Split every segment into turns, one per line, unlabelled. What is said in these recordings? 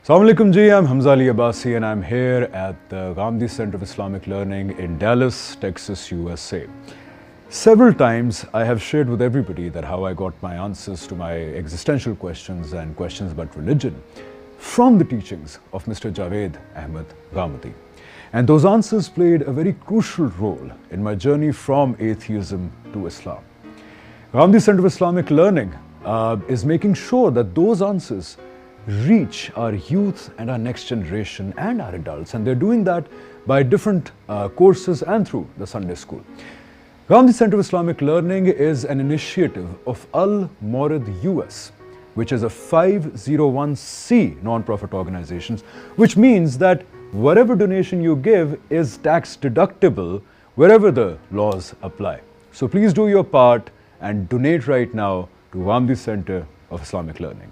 Assalamu alaikum ji, I'm Hamza Ali Abbasi and I'm here at the Ghamidi Center of Islamic Learning in Dallas, Texas, USA. Several times I have shared with everybody that how I got my answers to my existential questions and questions about religion from the teachings of Mr. Javed Ahmed Ghamidi. And those answers played a very crucial role in my journey from atheism to Islam. Ghamidi Center of Islamic Learning is making sure that those answers reach our youth and our next generation and our adults, and they're doing that by different courses and through the Sunday school. Ghamidi Center of Islamic Learning is an initiative of Al-Mawrid US, which is a 501c non-profit organization, which means that whatever donation you give is tax deductible wherever the laws apply. So please do your part and donate right now to Ghamidi Center of Islamic Learning.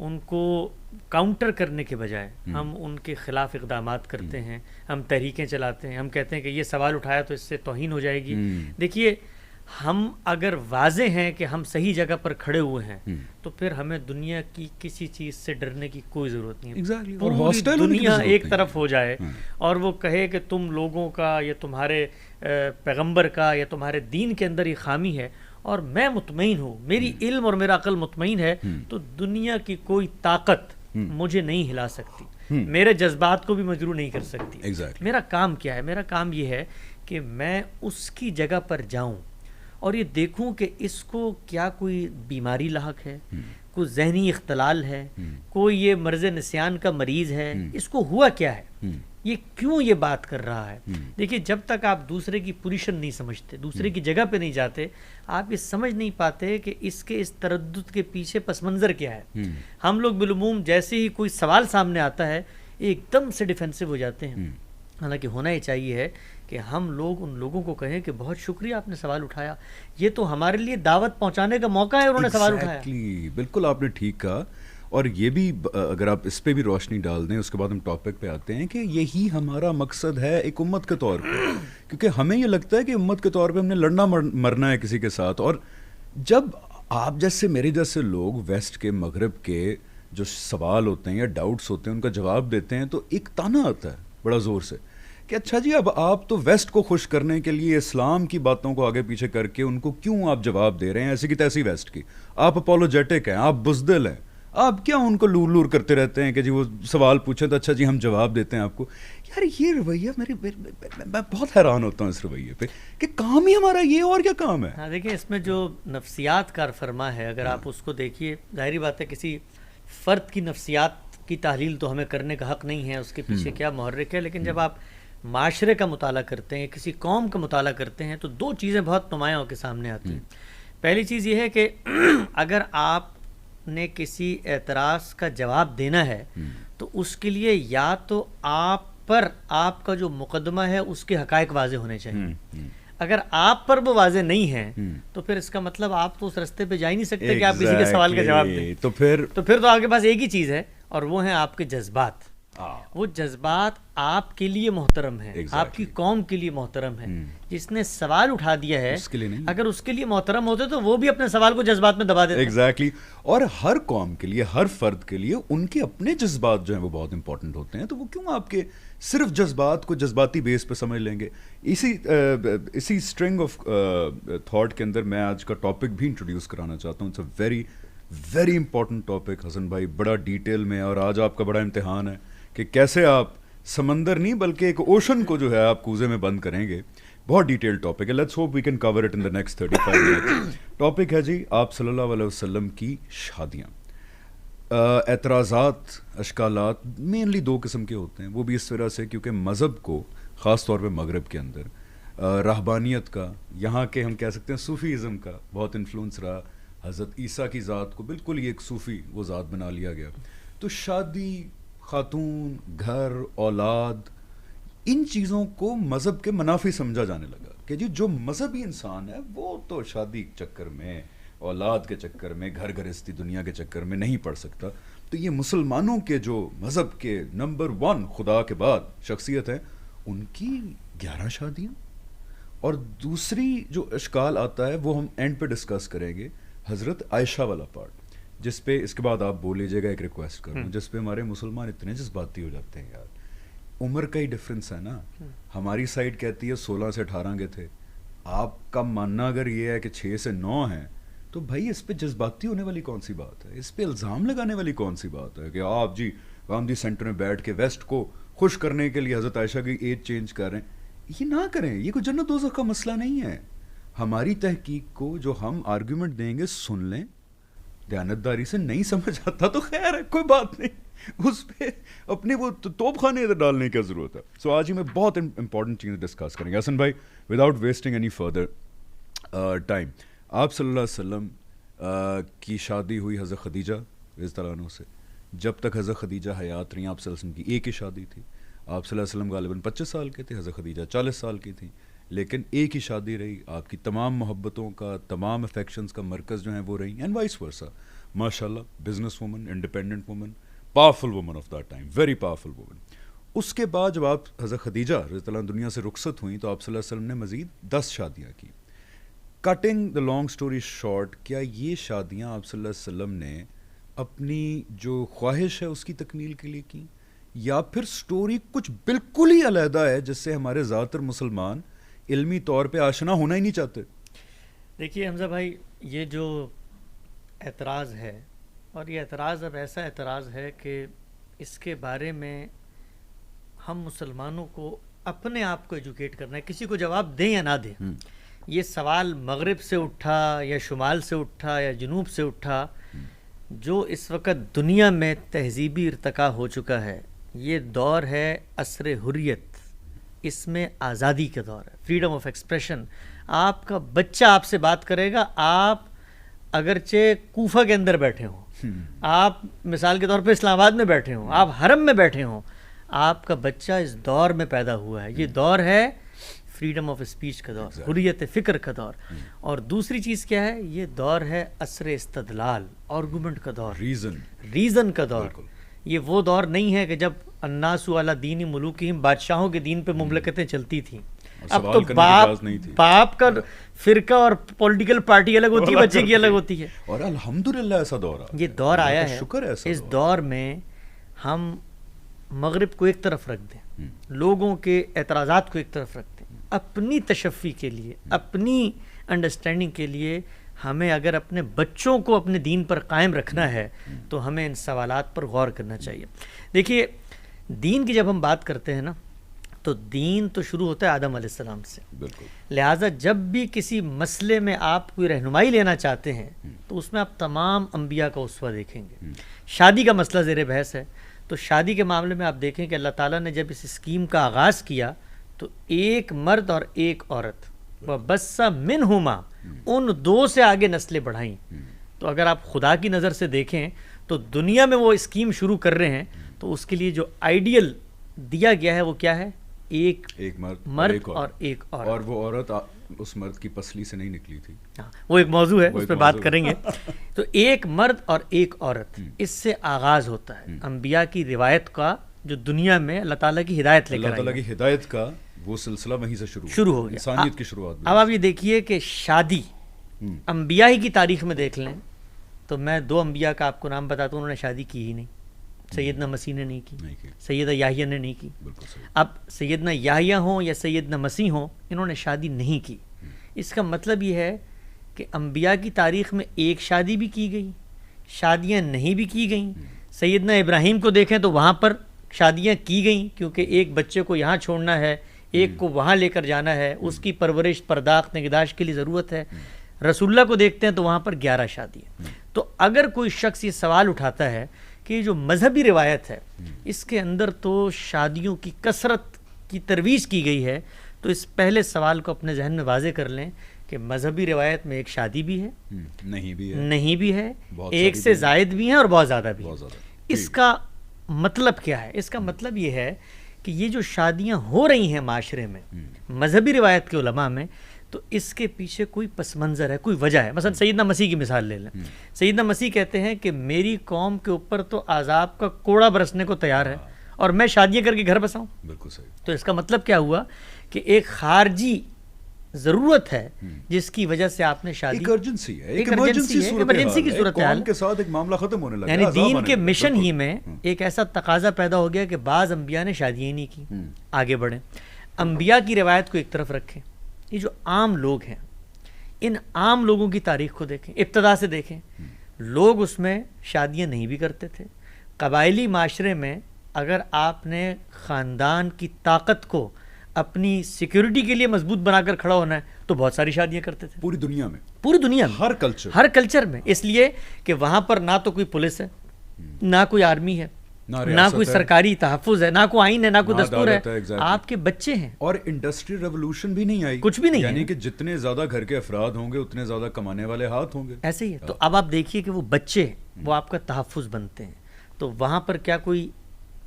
ان کو counter کرنے کے بجائے ہم ان کے خلاف اقدامات کرتے ہیں، ہم تحریکیں چلاتے ہیں، ہم کہتے ہیں کہ یہ سوال اٹھایا تو اس سے توہین ہو جائے گی. دیکھیے ہم اگر واضح ہیں کہ ہم صحیح جگہ پر کھڑے ہوئے ہیں تو پھر ہمیں دنیا کی کسی چیز سے ڈرنے کی کوئی ضرورت نہیں ہے. پوری دنیا ایک طرف ہو جائے اور وہ کہے کہ تم لوگوں کا یا تمہارے پیغمبر کا یا تمہارے دین کے اندر یہ خامی ہے اور میں مطمئن ہوں، میری علم اور میرا عقل مطمئن ہے، تو دنیا کی کوئی طاقت مجھے نہیں ہلا سکتی، میرے جذبات کو بھی مجروح نہیں کر سکتی. میرا کام کیا ہے؟ میرا کام یہ ہے کہ میں اس کی جگہ پر جاؤں اور یہ دیکھوں کہ اس کو کیا کوئی بیماری لاحق ہے، کوئی ذہنی اختلال ہے، کوئی یہ مرض نسیان کا مریض ہے، اس کو ہوا کیا ہے، یہ کیوں یہ بات کر رہا ہے. دیکھیے جب تک آپ دوسرے کی پوزیشن نہیں سمجھتے، دوسرے کی جگہ پہ نہیں جاتے، آپ یہ سمجھ نہیں پاتے کہ اس کے اس تردد کے پیچھے پس منظر کیا ہے. ہم لوگ بالعموم جیسے ہی کوئی سوال سامنے آتا ہے ایک دم سے ڈیفینسو ہو جاتے ہیں. حالانکہ ہونا یہ چاہیے ہے کہ ہم لوگ ان لوگوں کو کہیں کہ بہت شکریہ آپ نے سوال اٹھایا، یہ تو ہمارے لیے دعوت پہنچانے کا موقع ہے، انہوں نے سوال اٹھایا.
بالکل آپ نے ٹھیک کہا. اور یہ بھی اگر آپ اس پہ بھی روشنی ڈال دیں، اس کے بعد ہم ٹاپک پہ آتے ہیں کہ یہی ہمارا مقصد ہے ایک امت کے طور پہ، کیونکہ ہمیں یہ لگتا ہے کہ امت کے طور پہ ہم نے لڑنا مرنا ہے کسی کے ساتھ. اور جب آپ جیسے میرے جیسے لوگ ویسٹ کے مغرب کے جو سوال ہوتے ہیں یا ڈاؤٹس ہوتے ہیں ان کا جواب دیتے ہیں تو ایک تانا آتا ہے بڑا زور سے کہ اچھا جی اب آپ تو ویسٹ کو خوش کرنے کے لیے اسلام کی باتوں کو آگے پیچھے کر کے ان کو کیوں آپ جواب دے رہے ہیں ایسی کی تیسی ویسٹ کی. آپ اپولوجیٹک ہیں، آپ بزدل ہیں، آپ کیا ان کو لور لور کرتے رہتے ہیں کہ جی وہ سوال پوچھیں تو اچھا جی ہم جواب دیتے ہیں آپ کو. یار یہ رویہ میں بہت حیران ہوتا ہوں اس رویے پہ کہ کام ہی ہمارا یہ اور کیا کام ہے.
ہاں دیکھیں اس میں جو نفسیات کار فرما ہے اگر آپ اس کو دیکھیے، ظاہری بات ہے کسی فرد کی نفسیات کی تحلیل تو ہمیں کرنے کا حق نہیں ہے، اس کے پیچھے کیا محرک ہے، لیکن جب آپ معاشرے کا مطالعہ کرتے ہیں، کسی قوم کا مطالعہ کرتے ہیں تو دو چیزیں بہت نمایاں ہو کے سامنے آتی ہیں. پہلی چیز یہ ہے کہ اگر آپ نے کسی اعتراض کا جواب دینا ہے تو اس کے لیے یا تو آپ پر آپ کا جو مقدمہ ہے اس کے حقائق واضح ہونے چاہیے. اگر آپ پر وہ واضح نہیں ہیں تو پھر اس کا مطلب آپ تو اس رستے پہ جا ہی نہیں سکتے کہ آپ کسی کے سوال کا جواب دیں. تو پھر آپ کے پاس ایک ہی چیز ہے اور وہ ہیں آپ کے جذبات. وہ جذبات آپ کے لیے محترم ہیں، آپ کی قوم کے لیے محترم ہے. جس نے سوال اٹھا دیا ہے اگر اس کے لیے محترم ہوتے تو وہ بھی اپنے سوال کو جذبات میں دبا دیتے.
ایگزیکٹلی. اور ہر قوم کے لیے، ہر فرد کے لیے ان کے اپنے جذبات جو ہیں وہ بہت امپورٹنٹ ہوتے ہیں. تو وہ کیوں آپ کے صرف جذبات کو جذباتی بیس پہ سمجھ لیں گے. اسی اسٹرنگ آف تھاٹ کے اندر میں آج کا ٹاپک بھی انٹروڈیوس کرانا چاہتا ہوں. It's a very very important topic Hasan بھائی، بڑا ڈیٹیل میں. اور آج آپ کا بڑا امتحان ہے کہ کیسے آپ سمندر نہیں بلکہ ایک اوشن کو جو ہے آپ کوزے میں بند کریں گے. بہت ڈیٹیل ٹاپک ہے. Let's hope we can cover it in the next 35 minutes. Topic ہے جی آپ صلی اللہ علیہ وسلم کی شادیاں. اعتراضات، اشکالات مینلی دو قسم کے ہوتے ہیں، وہ بھی اس طرح سے کیونکہ مذہب کو خاص طور پہ مغرب کے اندر رہبانیت کا، یہاں کے ہم کہہ سکتے ہیں صوفی ازم کا بہت انفلوئنس رہا. حضرت عیسیٰ کی ذات کو بالکل ہی ایک صوفی وہ ذات بنا لیا گیا. تو شادی، خاتون، گھر، اولاد، ان چیزوں کو مذہب کے منافی سمجھا جانے لگا کہ جی جو مذہبی انسان ہے وہ تو شادی کے چکر میں، اولاد کے چکر میں، گھر گھرستی دنیا کے چکر میں نہیں پڑ سکتا. تو یہ مسلمانوں کے جو مذہب کے نمبر 1 خدا کے بعد شخصیت ہے ان کی 11 شادیاں. اور دوسری جو اشکال آتا ہے وہ ہم اینڈ پہ ڈسکس کریں گے، حضرت عائشہ والا پارٹ، جس پہ اس کے بعد آپ بول لیجیے گا ایک ریکویسٹ کروں، جس پہ ہمارے مسلمان اتنے جذباتی ہو جاتے ہیں. یار عمر کا ہی ڈفرینس ہے نا. ہماری سائڈ کہتی ہے 16 سے 18 کے تھے، آپ کا ماننا اگر یہ ہے کہ 6 سے 9 ہیں تو بھائی اس پہ جذباتی ہونے والی کون سی بات ہے؟ اس پہ الزام لگانے والی کون سی بات ہے کہ آپ جی گاندھی سینٹر میں بیٹھ کے ویسٹ کو خوش کرنے کے لیے حضرت عائشہ کی ایج چینج کر رہے ہیں؟ یہ نہ کریں. یہ کوئی جنت دوزخ کا مسئلہ نہیں ہے. ہماری تحقیق کو جو ہم آرگیومنٹ دیں گے سن لیں، دیانتداری سے نہیں سمجھ آتا تو خیر ہے، کوئی بات نہیں، اس پہ اپنے وہ توپ خانے ادھر ڈالنے کی ضرورت ہے. سو آج ہی میں بہت امپورٹنٹ چیزیں ڈسکس کریں گے. حسن بھائی without wasting any further time, آپ صلی اللہ علیہ وسلم کی شادی ہوئی حضرت خدیجہ رضی اللہ عنہ سے. جب تک حضرت خدیجہ حیات رہی، آپ صلی اللہ علیہ وسلم کی ایک ہی شادی تھی. آپ صلی اللہ علیہ وسلم غالباً 25 سال کے تھے، حضرت خدیجہ 40 سال کی تھیں. لیکن ایک ہی شادی رہی، آپ کی تمام محبتوں کا، تمام افیکشنز کا مرکز جو ہیں وہ رہی، اینڈ وائس ورسا. ماشاء اللہ business woman, independent woman, powerful woman of that time, very powerful woman. اس کے بعد جب آپ حضرت خدیجہ رضی اللہ عنہا دنیا سے رخصت ہوئیں تو آپ صلی اللہ علیہ وسلم نے مزید 10 شادیاں کی. Cutting the long story short, کیا یہ شادیاں آپ صلی اللہ علیہ وسلم نے اپنی جو خواہش ہے اس کی تکمیل کے لیے کی، یا پھر سٹوری کچھ بالکل ہی علیحدہ ہے جس سے ہمارے زیادہ تر مسلمان علمی طور پہ آشنا ہونا ہی نہیں چاہتے؟
دیکھیے حمزہ بھائی، یہ جو اعتراض ہے، اور یہ اعتراض اب ایسا اعتراض ہے کہ اس کے بارے میں ہم مسلمانوں کو اپنے آپ کو ایجوکیٹ کرنا ہے، کسی کو جواب دیں یا نہ دیں. یہ سوال مغرب سے اٹھا یا شمال سے اٹھا یا جنوب سے اٹھا، جو اس وقت دنیا میں تہذیبی ارتقا ہو چکا ہے، یہ دور ہے عصر حریت، اس میں آزادی کا دور ہے، فریڈم آف ایکسپریشن. آپ کا بچہ آپ سے بات کرے گا، آپ اگرچہ کوفہ کے اندر بیٹھے ہوں، آپ مثال کے طور پہ اسلام آباد میں بیٹھے ہوں، آپ حرم میں بیٹھے ہوں، آپ کا بچہ اس دور میں پیدا ہوا ہے. یہ دور ہے فریڈم آف اسپیچ کا دور، حریت فکر کا دور. اور دوسری چیز کیا ہے، یہ دور ہے عصر استدلال، آرگومنٹ کا دور، ریزن کا دور. یہ وہ دور نہیں ہے کہ جب الناس علی دین ملوکہم، بادشاہوں کے دین پہ مملکتیں چلتی تھیں. اب تو باپ کا فرقہ اور پولیٹیکل پارٹی الگ ہوتی ہے، بچے کی الگ ہوتی ہے.
اور الحمدللہ ایسا دور
یہ دور آیا ہے.
شکر ہے.
اس دور میں ہم مغرب کو ایک طرف رکھ دیں، لوگوں کے اعتراضات کو ایک طرف رکھ دیں، اپنی تشفی کے لیے، اپنی انڈرسٹینڈنگ کے لیے ہمیں اگر اپنے بچوں کو اپنے دین پر قائم رکھنا ہے تو ہمیں ان سوالات پر غور کرنا چاہیے. دیکھیے، دین کی جب ہم بات کرتے ہیں نا، تو دین تو شروع ہوتا ہے آدم علیہ السلام سے. لہٰذا جب بھی کسی مسئلے میں آپ کوئی رہنمائی لینا چاہتے ہیں تو اس میں آپ تمام انبیاء کا اسوہ دیکھیں گے. شادی کا مسئلہ زیر بحث ہے، تو شادی کے معاملے میں آپ دیکھیں کہ اللہ تعالیٰ نے جب اس اسکیم کا آغاز کیا تو ایک مرد اور ایک عورت، وَبَثَّ مِنْهُمَا، ان دو سے آگے نسلیں بڑھائیں. تو اگر آپ خدا کی نظر سے دیکھیں تو دنیا میں وہ اسکیم شروع کر رہے ہیں تو اس کے لیے جو آئیڈیل دیا گیا ہے وہ کیا ہے، ایک مرد اور ایک عورت.
اور وہ عورت اس مرد کی پسلی سے نہیں نکلی تھی.
وہ ایک موضوع ہے، اس پہ بات کریں گے. تو ایک مرد اور ایک عورت، اس سے آغاز ہوتا ہے انبیاء کی روایت کا، جو دنیا میں اللہ تعالیٰ کی ہدایت لے کر،
اللہ تعالیٰ کی ہدایت کا وہ سلسلہ وہیں سے شروع ہو گیا، انسانیت کی شروعات.
اب آپ یہ دیکھیے کہ شادی انبیاء ہی کی تاریخ میں دیکھ لیں تو میں 2 انبیاء کا آپ کو نام بتاتا ہوں، انہوں نے شادی کی ہی نہیں. سیدنا مسیح نے نہیں کی، سیدہ یحییٰ نے نہیں کی. اب سیدنا یحییٰ ہوں یا سیدنا مسیح ہوں، انہوں نے شادی نہیں کی. اس کا مطلب یہ ہے کہ انبیاء کی تاریخ میں ایک شادی بھی کی گئی، شادیاں نہیں بھی کی گئیں. سیدنا ابراہیم کو دیکھیں تو وہاں پر شادیاں کی گئیں، کیونکہ ایک بچے کو یہاں چھوڑنا ہے، ایک کو وہاں لے کر جانا ہے، اس کی پرورش، پرداخت، نگہداشت کے لیے ضرورت ہے. رسول اللہ کو دیکھتے ہیں تو وہاں پر 11 شادیاں. تو اگر کوئی شخص یہ سوال اٹھاتا ہے کہ یہ جو مذہبی روایت ہے اس کے اندر تو شادیوں کی کثرت کی ترویج کی گئی ہے، تو اس پہلے سوال کو اپنے ذہن میں واضح کر لیں کہ مذہبی روایت میں ایک شادی بھی ہے، نہیں بھی ہے، ایک سے زائد بھی ہیں اور بہت زیادہ بھی. اس کا مطلب کیا ہے؟ اس کا مطلب یہ ہے کہ یہ جو شادیاں ہو رہی ہیں معاشرے میں مذہبی روایت کے علماء میں، تو اس کے پیچھے کوئی پس منظر ہے، کوئی وجہ ہے. مثلا سیدنا مسیح کی مثال لے لیں. سیدنا مسیح کہتے ہیں کہ میری قوم کے اوپر تو عذاب کا کوڑا برسنے کو تیار ہے اور میں شادیاں کر کے گھر بساؤں.
بالکل صحیح.
تو اس کا مطلب کیا ہوا کہ ایک خارجی ضرورت ہے جس کی وجہ سے آپ نے شادی،
ایک ایمرجنسی ہے، ایمرجنسی کی
صورتحال
کے ساتھ ایک معاملہ ختم ہونے لگا.
یعنی دین کے مشن ہی میں ایک ایسا تقاضا پیدا ہو گیا کہ بعض انبیاء نے شادیاں ہی نہیں کی. آگے بڑھیں، انبیاء کی روایت کو ایک طرف رکھیں. یہ جو عام لوگ ہیں، ان عام لوگوں کی تاریخ کو دیکھیں، ابتدا سے دیکھیں. لوگ اس میں شادیاں نہیں بھی کرتے تھے. قبائلی معاشرے میں اگر آپ نے خاندان کی طاقت کو اپنی سیکیورٹی کے لیے مضبوط بنا کر کھڑا ہونا ہے تو بہت ساری شادیاں کرتے تھے.
پوری دنیا میں
ہر کلچر میں. اس لیے کہ وہاں پر نہ تو کوئی پلس ہے، نہ کوئی آرمی ہے، نہ کوئی سرکاری تحفظ ہے، نہ کوئی آئین ہے، نہ کوئی دستور ہے. آپ کے بچے ہیں.
اور انڈسٹریل ریولوشن بھی نہیں آئی،
کچھ بھی نہیں.
یعنی کہ جتنے زیادہ گھر کے افراد ہوں گے اتنے زیادہ کمانے والے ہاتھ ہوں گے.
ایسے ہی ہے. تو اب آپ دیکھیے کہ وہ بچے وہ آپ کا تحفظ بنتے ہیں. تو وہاں پر کیا کوئی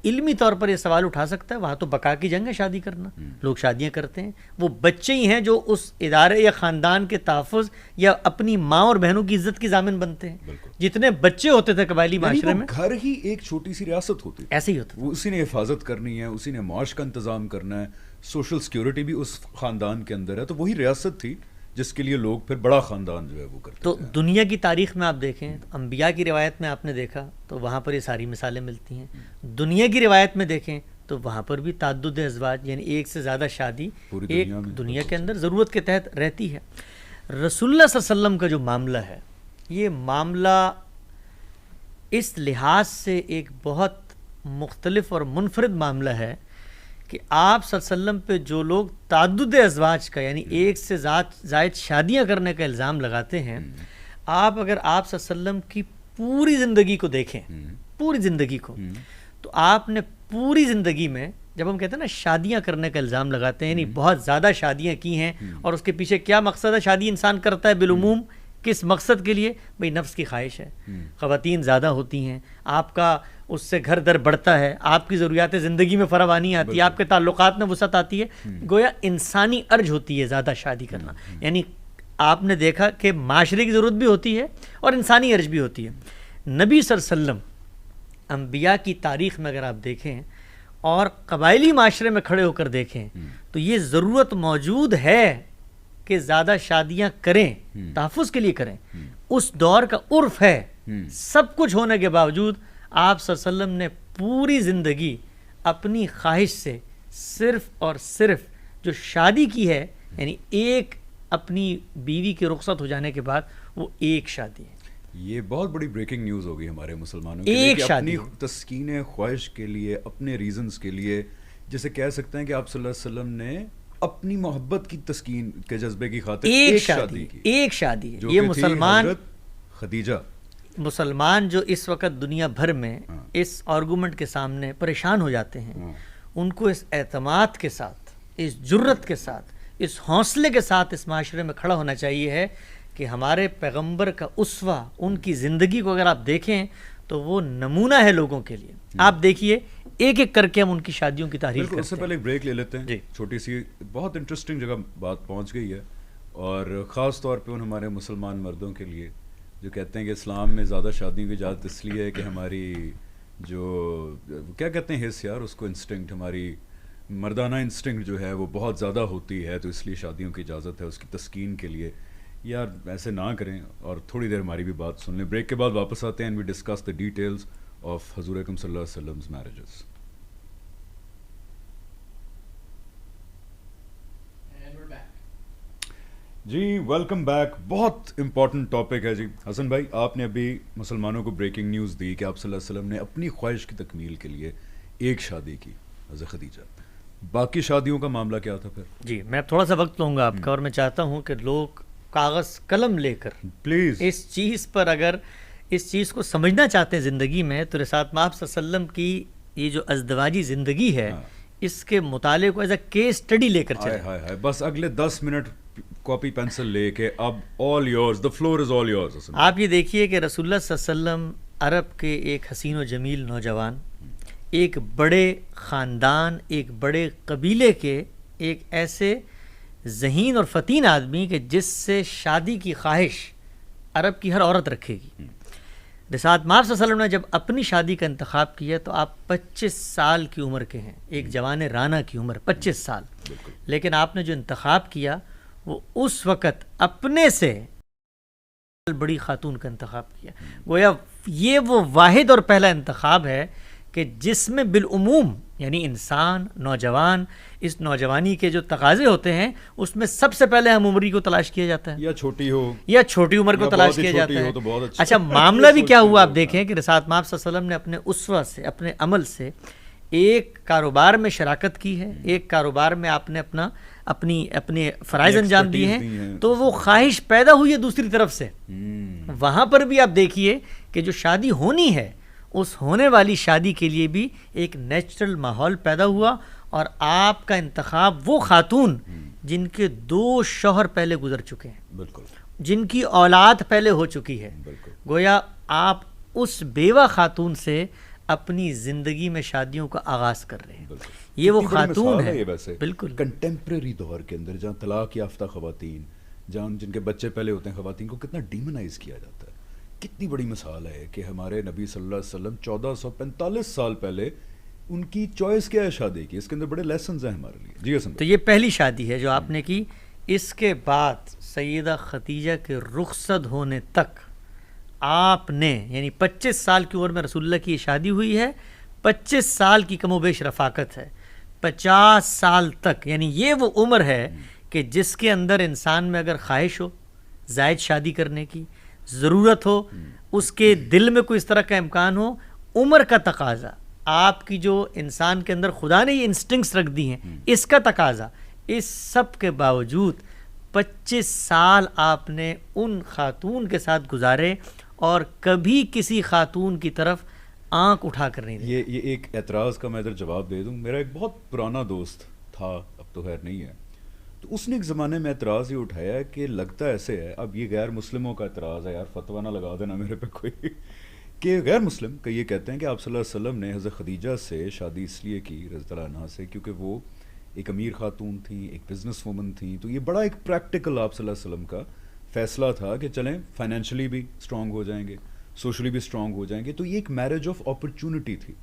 علمی طور پر یہ سوال اٹھا سکتا ہے، وہاں تو بقا کی جنگ ہے شادی کرنا، لوگ شادیاں کرتے ہیں، وہ بچے ہی ہیں جو اس ادارے یا خاندان کے تحفظ یا اپنی ماں اور بہنوں کی عزت کی ضامن بنتے ہیں. جتنے بچے ہوتے تھے قبائلی معاشرے میں،
گھر ہی ایک چھوٹی سی ریاست ہوتی ہے،
ایسے ہی ہوتا،
وہ اسی نے حفاظت کرنی ہے، اسی نے معاش کا انتظام کرنا ہے، سوشل سیکیورٹی بھی اس خاندان کے اندر ہے، تو وہی ریاست تھی جس کے لیے لوگ پھر بڑا خاندان جو ہے وہ کرتے
تو
تھے.
دنیا کی تاریخ میں آپ دیکھیں، انبیاء کی روایت میں آپ نے دیکھا تو وہاں پر یہ ساری مثالیں ملتی ہیں. دنیا کی روایت میں دیکھیں تو وہاں پر بھی تعدد ازواج یعنی ایک سے زیادہ شادی ایک دنیا کے اندر ضرورت کے تحت رہتی ہے. رسول اللہ صلی اللہ علیہ وسلم کا جو معاملہ ہے، یہ معاملہ اس لحاظ سے ایک بہت مختلف اور منفرد معاملہ ہے کہ آپ صلی اللہ علیہ وسلم پہ جو لوگ تعدد ازواج کا یعنی ایک سے زائد شادیاں کرنے کا الزام لگاتے ہیں، آپ اگر آپ صلی اللہ علیہ وسلم کی پوری زندگی کو دیکھیں، پوری زندگی کو، تو آپ نے پوری زندگی میں، جب ہم کہتے ہیں نا شادیاں کرنے کا الزام لگاتے ہیں یعنی بہت زیادہ شادیاں کی ہیں، اور اس کے پیچھے کیا مقصد ہے؟ شادی انسان کرتا ہے بالعموم کس مقصد کے لیے؟ بھئی نفس کی خواہش ہے، خواتین زیادہ ہوتی ہیں، آپ کا اس سے گھر در بڑھتا ہے، آپ کی ضروریات زندگی میں فراوانی آتی ہے، آپ کے تعلقات میں وسعت آتی ہے، گویا انسانی ارج ہوتی ہے زیادہ شادی کرنا. یعنی آپ نے دیکھا کہ معاشرے کی ضرورت بھی ہوتی ہے اور انسانی ارج بھی ہوتی ہے. نبی صلی اللہ علیہ وسلم انبیاء کی تاریخ میں اگر آپ دیکھیں اور قبائلی معاشرے میں کھڑے ہو کر دیکھیں تو یہ ضرورت موجود ہے کہ زیادہ شادیاں کریں، تحفظ کے لیے کریں. اس دور کا عرف ہے، سب کچھ ہونے کے باوجود آپ صلی اللہ علیہ وسلم نے پوری زندگی اپنی خواہش سے صرف اور صرف جو شادی کی ہے، یعنی ایک اپنی بیوی کے رخصت ہو جانے کے بعد وہ ایک شادی ہے.
یہ بہت بڑی بریکنگ نیوز ہوگی ہمارے مسلمانوں کے لیے کہ اپنی تسکین خواہش کے لیے، اپنے ریزنز کے لیے، جسے کہہ سکتے ہیں کہ آپ صلی اللہ علیہ وسلم نے اپنی محبت کی تسکین کے جذبے کی خاطر ایک شادی کی.
ایک شادی ہے.
یہ مسلمان خدیجہ،
مسلمان جو اس وقت دنیا بھر میں اس آرگومنٹ کے سامنے پریشان ہو جاتے ہیں، ان کو اس اعتماد کے ساتھ، اس جرت کے ساتھ، اس حوصلے کے ساتھ اس معاشرے میں کھڑا ہونا چاہیے ہے کہ ہمارے پیغمبر کا اسوہ، ان کی زندگی کو اگر آپ دیکھیں تو وہ نمونہ ہے لوگوں کے لیے. آپ دیکھیے ایک ایک کر کے ہم ان کی شادیوں کی تعریف کرتے ہیں.
اس سے پہلے ایک بریک لے لیتے ہیں. چھوٹی سی بہت انٹرسٹنگ جگہ بات پہنچ گئی ہے، اور خاص طور پہ ان ہمارے مسلمان مردوں کے لیے جو کہتے ہیں کہ اسلام میں زیادہ شادیوں کی اجازت اس لیے ہے کہ ہماری جو کیا کہتے ہیں حص، یار اس کو انسٹنکٹ، ہماری مردانہ انسٹنکٹ جو ہے وہ بہت زیادہ ہوتی ہے، تو اس لیے شادیوں کی اجازت ہے اس کی تسکین کے لیے. یار ایسے نہ کریں، اور تھوڑی دیر ہماری بھی بات سن لیں. بریک کے بعد واپس آتے ہیں and we discuss the details of حضور اکرم صلی اللہ علیہ وسلم's marriages. جی ویلکم بیک. بہت امپورٹنٹ ٹاپک ہے جی. حسن بھائی، آپ نے ابھی مسلمانوں کو بریکنگ نیوز دی کہ آپ صلی اللہ علیہ وسلم نے اپنی خواہش کی تکمیل کے لیے ایک شادی کی، حضرت خدیجہ. باقی شادیوں کا معاملہ کیا تھا پھر؟
جی میں تھوڑا سا وقت لوں گا آپ کا، اور میں چاہتا ہوں کہ لوگ کاغذ قلم لے کر
پلیز
اس چیز پر، اگر اس چیز کو سمجھنا چاہتے ہیں زندگی میں، تو رسالت مآب صلی اللہ علیہ وسلم کی یہ جو ازدواجی زندگی ہے اس کے مطالعے کو ایز اے کیس اسٹڈی لے کر چلیں.
بس اگلے 10 منٹ کاپی پینسل لے کے، اب all yours, the floor is all yours.
آپ یہ دیکھیے کہ رسول اللہ صلی اللہ علیہ وسلم عرب کے ایک حسین و جمیل نوجوان، ایک بڑے خاندان، ایک بڑے قبیلے کے ایک ایسے ذہین اور فتین آدمی کہ جس سے شادی کی خواہش عرب کی ہر عورت رکھے گی. رسالت مآب صلی اللہ علیہ وسلم نے جب اپنی شادی کا انتخاب کیا تو آپ 25 سال کی عمر کے ہیں، ایک جوان رانا کی عمر 25 سال. لیکن آپ نے جو انتخاب کیا وہ اس وقت اپنے سے بڑی خاتون کا انتخاب کیا. گویا یہ وہ واحد اور پہلا انتخاب ہے کہ جس میں بالعموم یعنی انسان، نوجوان، اس نوجوانی کے جو تقاضے ہوتے ہیں اس میں سب سے پہلے ہم عمری کو تلاش کیا جاتا ہے،
یا چھوٹی ہو
یا چھوٹی عمر کو تلاش کیا جاتا ہے. اچھا معاملہ بھی کیا ہوا آپ دیکھیں کہ رسالت مآب صلی اللہ علیہ وسلم نے اپنے اسوہ سے، اپنے عمل سے ایک کاروبار میں شراکت کی ہے، ایک کاروبار میں آپ نے اپنے فرائض انجام دیے ہیں، تو وہ خواہش پیدا ہوئی ہے دوسری طرف سے. وہاں پر بھی آپ دیکھیے کہ جو شادی ہونی ہے اس ہونے والی شادی کے لیے بھی ایک نیچرل ماحول پیدا ہوا، اور آپ کا انتخاب وہ خاتون جن کے 2 شوہر پہلے گزر چکے ہیں،
بالکل،
جن کی اولاد پہلے ہو چکی ہے. گویا آپ اس بیوہ خاتون سے اپنی زندگی میں شادیوں کا آغاز کر رہے ہیں. یہ وہ خاتون ہے بالکل
کنٹمپریری دور کے اندر جہاں طلاق یافتہ خواتین، جہاں جن کے بچے پہلے ہوتے ہیں، خواتین کو کتنا ڈیمونائز کیا جاتا ہے. کتنی بڑی مثال ہے کہ ہمارے نبی صلی اللہ علیہ وسلم 1445 سال پہلے ان کی چوائس کیا ہے شادی کی. اس کے اندر بڑے لیسنز ہیں ہمارے لیے. جی حسن.
تو یہ پہلی شادی ہے جو آپ نے کی. اس کے بعد سیدہ خدیجہ کے رخصت ہونے تک آپ نے، یعنی 25 سال کی عمر میں رسول اللہ کی یہ شادی ہوئی ہے، 25 سال کی کم و بیش رفاقت ہے، 50 سال تک، یعنی یہ وہ عمر ہے کہ جس کے اندر انسان میں اگر خواہش ہو زائد شادی کرنے کی، ضرورت ہو، اس کے دل میں کوئی اس طرح کا امکان ہو، عمر کا تقاضا، آپ کی جو انسان کے اندر خدا نے یہ انسٹنکٹس رکھ دی ہیں، اس کا تقاضا، اس سب کے باوجود 25 سال آپ نے ان خاتون کے ساتھ گزارے اور کبھی کسی خاتون کی طرف آنکھ اٹھا کر نہیں دی.
یہ ایک اعتراض کا میں ادھر جواب دے دوں. میرا ایک بہت پرانا دوست تھا، اب تو خیر نہیں ہے، تو اس نے ایک زمانے میں اعتراض یہ اٹھایا کہ لگتا ایسے ہے، اب یہ غیر مسلموں کا اعتراض ہے، یار فتویٰ نہ لگا دینا میرے پہ کوئی، کہ غیر مسلم کہ یہ کہتے ہیں کہ آپ صلی اللہ علیہ وسلم نے حضرت خدیجہ سے شادی اس لیے کی رضی اللہ عنہا سے کیونکہ وہ ایک امیر خاتون تھیں، ایک بزنس وومن تھیں. تو یہ بڑا ایک پریکٹیکل آپ صلی اللہ علیہ وسلم کا فیصلہ تھا کہ چلیں فائنینشلی بھی اسٹرانگ ہو جائیں گے، سوشلی بھی اسٹرانگ ہو جائیں گے. تو یہ ایک میرج آف اپرچونٹی تھی.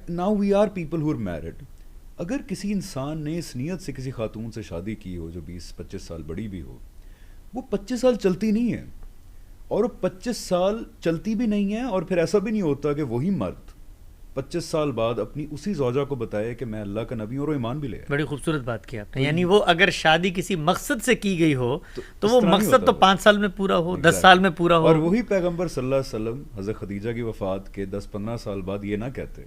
Now we are people who are married. اگر کسی انسان نے اس نیت سے کسی خاتون سے شادی کی ہو جو 20-25 سال بڑی بھی ہو، وہ 25 سال چلتی نہیں ہے، اور وہ 25 سال چلتی بھی نہیں ہے، اور پھر ایسا بھی نہیں ہوتا کہ وہی مرد 25 سال بعد اپنی اسی زوجہ کو بتائے کہ میں اللہ کا نبی ہوں، اور وہ ایمان بھی لے.
بڑی خوبصورت بات کی آپ نے. یعنی وہ اگر شادی کسی مقصد سے کی گئی ہو تو وہ مقصد تو 5 سال میں پورا ہو، 10 سال میں پورا ہو.
اور وہی پیغمبر صلی اللہ علیہ وسلم حضرت خدیجہ کی وفات کے 10-15 سال بعد یہ نہ کہتے،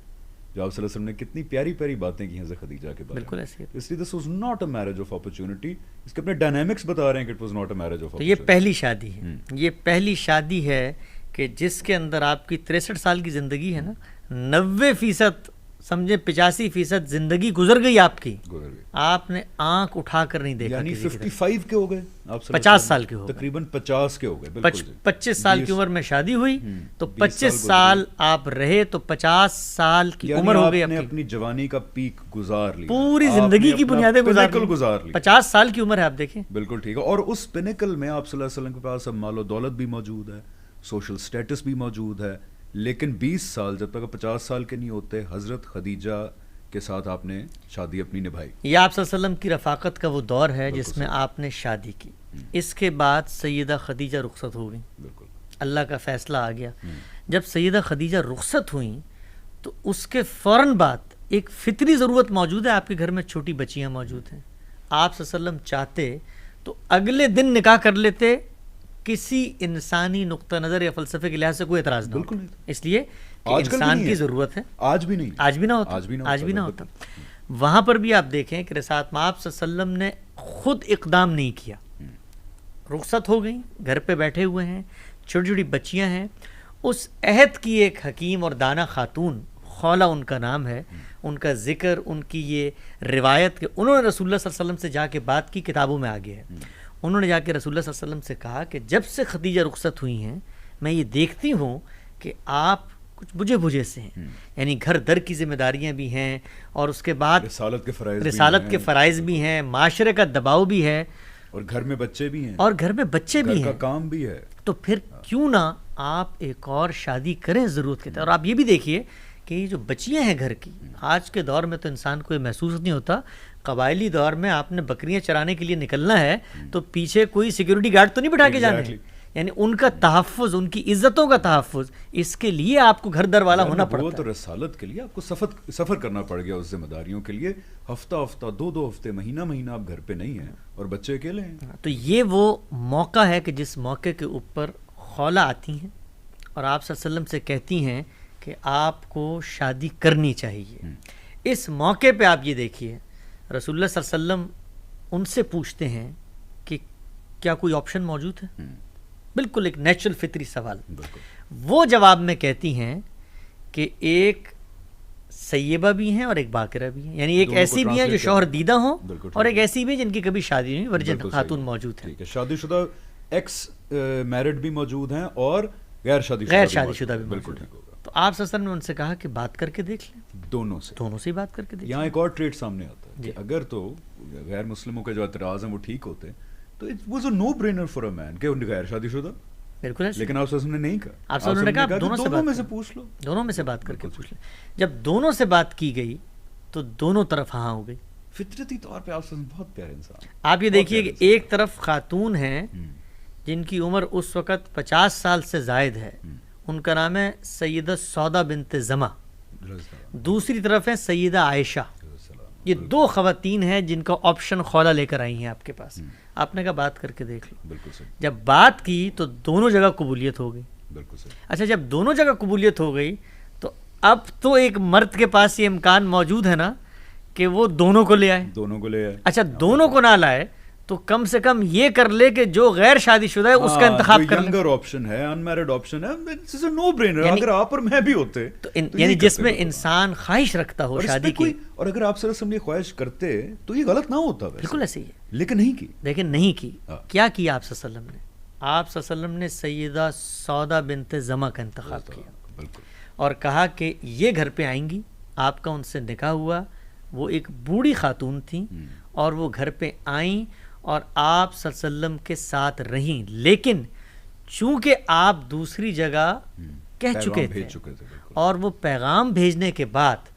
جو آپ صلی اللہ علیہ وسلم نے کتنی پیاری پیاری باتیں کی حضرت خدیجہ کے بارے میں.
بالکل ایسی ہے.
اس لیے this was not a marriage of opportunity. اس کے اپنے ڈائنامکس بتا رہے ہیں کہ it was not a marriage of opportunity.
تو یہ پہلی شادی ہے. یہ پہلی شادی ہے کہ جس کے اندر آپ کی 63 سال کی زندگی ہے نا، 90% سمجھے 85% زندگی گزر گئی آپ کی، آپ نے آنکھ اٹھا کر نہیں دیکھا.
یعنی 55 کے ہو گئے،
50 سال کے ہو گئے،
تقریباً 50 کے ہو گئے.
25 سال کی عمر میں شادی ہوئی تو 25 سال آپ رہے، تو 50 سال کی عمر ہو گئی.
آپ نے اپنی جوانی کا پیک گزار لی،
پوری زندگی کی بنیادیں
گزار لی.
50 سال کی عمر ہے، آپ دیکھیں.
بالکل ٹھیک ہے. اور اس پینیکل میں آپ صلی اللہ علیہ وسلم کے پاس اب مال و دولت بھی موجود ہے، سوشل سٹیٹس بھی موجود ہے، لیکن 20 سال جب تک 50 سال کے نہیں ہوتے حضرت خدیجہ کے ساتھ آپ نے شادی اپنی نبھائی.
یہ آپ صلی اللہ علیہ وسلم کی رفاقت کا وہ دور ہے جس میں آپ نے شادی کی. اس کے بعد سیدہ خدیجہ رخصت ہو گئی.
بالکل
اللہ کا فیصلہ آ گیا. جب سیدہ خدیجہ رخصت ہوئیں تو اس کے فوراً بعد ایک فطری ضرورت موجود ہے. آپ کے گھر میں چھوٹی بچیاں موجود ہیں. آپ صلی اللہ علیہ وسلم چاہتے تو اگلے دن نکاح کر لیتے، کسی انسانی نقطہ نظر یا فلسفے کے لحاظ سے کوئی اعتراض نہ ہوتا. اس لیے کہ انسان کی ضرورت ہے.
آج بھی نہیں،
آج بھی نہ ہوتا. وہاں پر بھی آپ دیکھیں کہ رسالت میں آپ صلی اللہ علیہ وسلم نے خود اقدام نہیں کیا. رخصت ہو گئی، گھر پہ بیٹھے ہوئے ہیں، چھوٹی چھوٹی بچیاں ہیں. اس عہد کی ایک حکیم اور دانا خاتون، خولہ ان کا نام ہے، ان کا ذکر، ان کی یہ روایت کہ انہوں نے رسول اللہ صلی اللہ علیہ وسلم سے جا کے بات کی، کتابوں میں آگے ہے. انہوں نے جا کے رسول اللہ صلی اللہ علیہ وسلم سے کہا کہ جب سے خدیجہ رخصت ہوئی ہیں میں یہ دیکھتی ہوں کہ آپ کچھ بجھے سے ہیں. یعنی گھر در کی ذمہ داریاں بھی ہیں، اور اس کے بعد رسالت کے فرائض بھی ہیں، معاشرے کا دباؤ بھی ہے،
اور گھر میں بچے بھی ہیں،
گھر
کا کام بھی ہے.
تو پھر کیوں نہ آپ ایک اور شادی کریں ضرورت کے. اور آپ یہ بھی دیکھیے کہ یہ جو بچیاں ہیں گھر کی، آج کے دور میں تو انسان کو یہ محسوس نہیں ہوتا. قبائلی دور میں آپ نے بکریاں چرانے کے لیے نکلنا ہے تو پیچھے کوئی سیکیورٹی گارڈ تو نہیں بٹھا کے جانا ہے. یعنی ان کا تحفظ، ان کی عزتوں کا تحفظ، اس کے لیے آپ کو گھر در والا ہونا پڑتا ہے.
تو رسالت کے لیے آپ کو سفر کرنا پڑ گیا اس ذمہ داریوں کے لیے. ہفتہ 2 ہفتے، مہینہ آپ گھر پہ نہیں ہیں اور بچے اکیلے ہیں.
تو یہ وہ موقع ہے کہ جس موقع کے اوپر خولہ آتی ہیں اور آپ صلی اللہ علیہ وسلم سے کہتی ہیں کہ آپ کو شادی کرنی چاہیے. اس موقع پہ آپ یہ دیکھیے رسول اللہ صلی اللہ علیہ وسلم ان سے پوچھتے ہیں کہ کیا کوئی آپشن موجود ہے. بالکل ایک نیچرل فطری سوال. وہ جواب میں کہتی ہیں کہ ایک سیبہ بھی ہیں اور ایک باکرہ بھی ہیں. یعنی ایک ایسی بھی ہیں جو شوہر دیدہ ہوں، اور ایک ایسی بھی جن کی کبھی شادی نہیں، ورجن خاتون موجود ہیں.
شادی شدہ ایکس میرڈ بھی موجود ہیں اور غیر شادی شدہ بھی موجود.
تو آپ صلی اللہ علیہ وسلم نے ان سے کہا کہ بات کر کے دیکھ لیں،
دونوں
سے ہی بات کر کے دیکھ
یہاں
لیں.
ایک اور ٹریٹ سامنے آتا ہے کہ اگر تو غیر مسلموں کے جو اعتراض ہیں وہ ٹھیک ہوتے تو it was a no brainer for a man کہ غیر شادی شدہ.
بالکل ایسے.
لیکن آپ نے نہیں کہا.
آپ نے کہا دونوں میں
سے پوچھ لو،
دونوں میں سے بات کر کے پوچھ لیں. جب دونوں سے بات کی گئی تو دونوں طرف ہاں ہو گئی.
فطرتی طور پہ آپ بہت پیارے انسان.
آپ یہ دیکھیے کہ ایک طرف خاتون ہیں جن کی عمر اس وقت 50 سال سے زائد ہے، ان کا نام ہے سیدہ سودا بنت زمع. دوسری طرف ہے سیدہ عائشہ. یہ دو خواتین ہیں جن کا آپشن خولہ لے کر آئی ہیں آپ کے پاس. آپ نے کہا بات کر کے دیکھ لو.
بالکل صحیح.
جب بات کی تو دونوں جگہ قبولیت ہو گئی.
بالکل صحیح.
اچھا جب دونوں جگہ قبولیت ہو گئی تو اب تو ایک مرد کے پاس یہ امکان موجود ہے نا کہ وہ دونوں کو لے آئے. اچھا دونوں کو نہ لائے تو کم سے کم یہ کر لے کہ جو غیر شادی شدہ ہے اس کا انتخاب کر لے.
ینگر آپشن ہے، ان میرڈ آپشن ہے، اٹس اے نو برینر. اگر آپ اور میں بھی ہوتے تو
یعنی جس میں انسان خواہش رکھتا ہو شادی کی،
اور اگر آپ صلی اللہ علیہ وسلم یہ خواہش کرتے تو یہ غلط نہ ہوتا.
بالکل ایسے ہی ہے،
لیکن نہیں کی.
لیکن نہیں کی. کیا کیا آپ صلی اللہ علیہ وسلم نے؟ آپ صلی اللہ علیہ وسلم نے سیدہ سودا بنت زمع کا انتخاب کیا.
بالکل. اور
کہا کہ یہ گھر پہ آئیں گی. آپ کا ان سے نکاح ہوا. وہ ایک بوڑھی خاتون تھیں اور وہ گھر پہ آئیں اور آپ صلی اللہ علیہ وسلم کے ساتھ رہیں. لیکن چونکہ آپ دوسری جگہ کہہ چکے تھے اور وہ پیغام بھیجنے کے بعد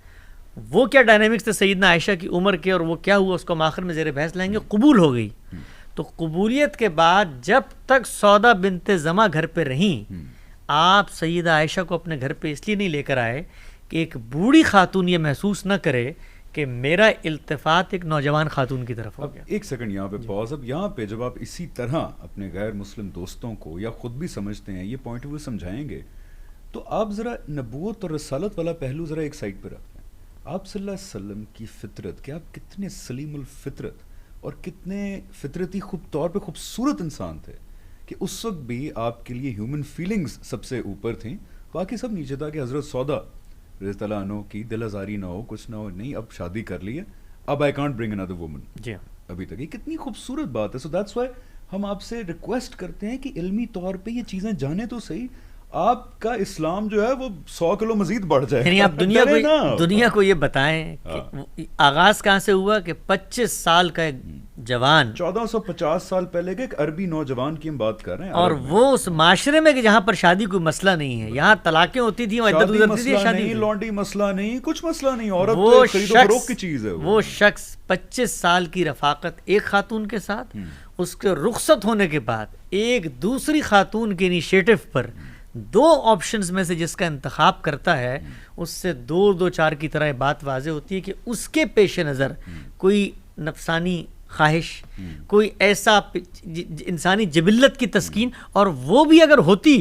وہ کیا ڈائنامکس تھے سیدنا عائشہ کی عمر کے اور وہ کیا ہوا اس کو ہم آخر میں زیر بحث لائیں گے. قبول ہو گئی. تو قبولیت کے بعد جب تک سودا بنت زمع گھر پہ رہیں، آپ سیدہ عائشہ کو اپنے گھر پہ اس لیے نہیں لے کر آئے کہ ایک بوڑھی خاتون یہ محسوس نہ کرے کہ میرا التفات ایک نوجوان خاتون کی طرف ہو گیا.
ایک سیکنڈ یہاں پہ پاز. اب یہاں پہ جب آپ اسی طرح اپنے غیر مسلم دوستوں کو یا خود بھی سمجھتے ہیں یہ پوائنٹ وہ سمجھائیں گے تو آپ ذرا نبوت اور رسالت والا پہلو ذرا ایک سائڈ پہ رکھتے ہیں. آپ صلی اللہ علیہ وسلم کی فطرت کہ آپ کتنے سلیم الفطرت اور کتنے فطرتی طور پہ خوبصورت انسان تھے کہ اس وقت بھی آپ کے لیے ہیومن فیلنگز سب سے اوپر تھیں، باقی سب نیچے تھا. کہ حضرت سودا رضی اللہ عنہ کی دل آزاری نہ ہو، کچھ نہ ہو، نہیں اب شادی کر لی ہے، اب I can't bring another woman.
جی
ابھی تک یہ کتنی خوبصورت بات ہے. سو دیٹس وائی ہم آپ سے ریکویسٹ کرتے ہیں کہ علمی طور پہ یہ چیزیں جانیں تو صحیح. آپ کا اسلام جو ہے وہ 100 کلو مزید بڑھ جائے.
یعنی آپ دنیا کو یہ بتائیں کہ آغاز کہاں سے ہوا کہ 25 سال کا ایک جوان،
1450 سال پہلے کے ایک عربی نوجوان کی ہم بات کر رہے ہیں، اور
وہ اس معاشرے میں کہ جہاں پر شادی کوئی مسئلہ نہیں ہے، یہاں طلاقیں ہوتی تھیں، عدت گزرتی تھی، شادی نہیں،
لانڈری مسئلہ نہیں، کچھ مسئلہ نہیں، عورت خرید و فروخت کی چیز ہے.
وہ شخص 25 سال کی رفاقت ایک خاتون کے ساتھ، اس کے رخصت ہونے کے بعد ایک دوسری خاتون کے انیشیٹو پر دو آپشنز میں سے جس کا انتخاب کرتا ہے، اس سے دو چار کی طرح بات واضح ہوتی ہے کہ اس کے پیش نظر کوئی نفسانی خواہش، کوئی ایسا انسانی جبلت کی تسکین، اور وہ بھی اگر ہوتی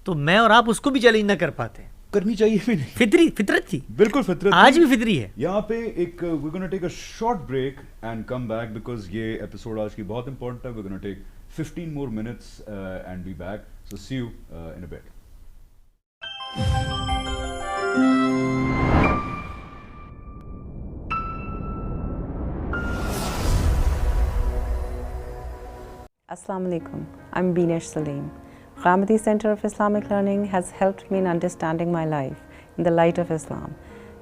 تو میں اور آپ اس کو بھی چیلنج نہ کر پاتے.
کرنی چاہیے بھی نہیں.
فطرت تھی.
بالکل فطرت.
آج بھی فطری ہے.
یہاں پہ ایک we're gonna take a short break and come back because یہ ایپیسوڈ آج کی بہت امپورٹنٹ ہے. we're gonna take 15 more minutes and be back. So see you in a bit.
Assalamu alaikum. I'm Binesh Salim. Ghamidi Center of Islamic Learning has helped me in understanding my life in the light of Islam,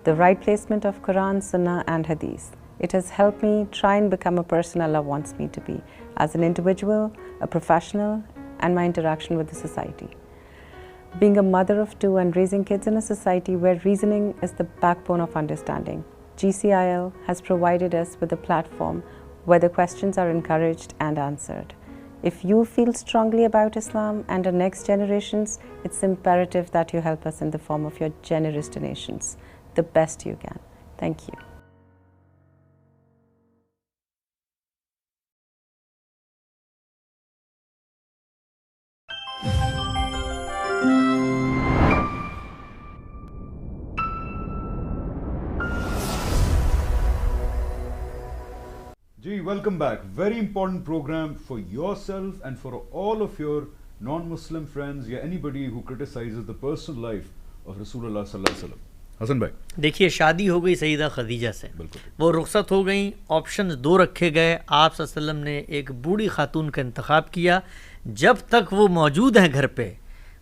the right placement of Quran, Sunnah and Hadith. It has helped me try and become a person Allah wants me to be as an individual, a professional, and my interaction with the society. Being a mother of two and raising kids in a society where reasoning is the backbone of understanding, GCIL has provided us with a platform where the questions are encouraged and answered. If you feel strongly about Islam and our next generations, it's imperative that you help us in the form of your generous donations, the best you can. Thank you.
جی welcome back. Very important programme for yourself and for all of your non Muslim friends یا anybody ہو criticises the personal life of رسول اللہ صلی اللہ علیہ وسلم. حسن بھائی
دیکھیے شادی ہو گئی سیدہ خدیجہ سے، وہ رخصت ہو گئیں، آپشنز دو رکھے گئے. آپ صلی اللہ علیہ وسلم نے ایک بوڑھی خاتون کا انتخاب کیا. جب تک وہ موجود ہیں گھر پہ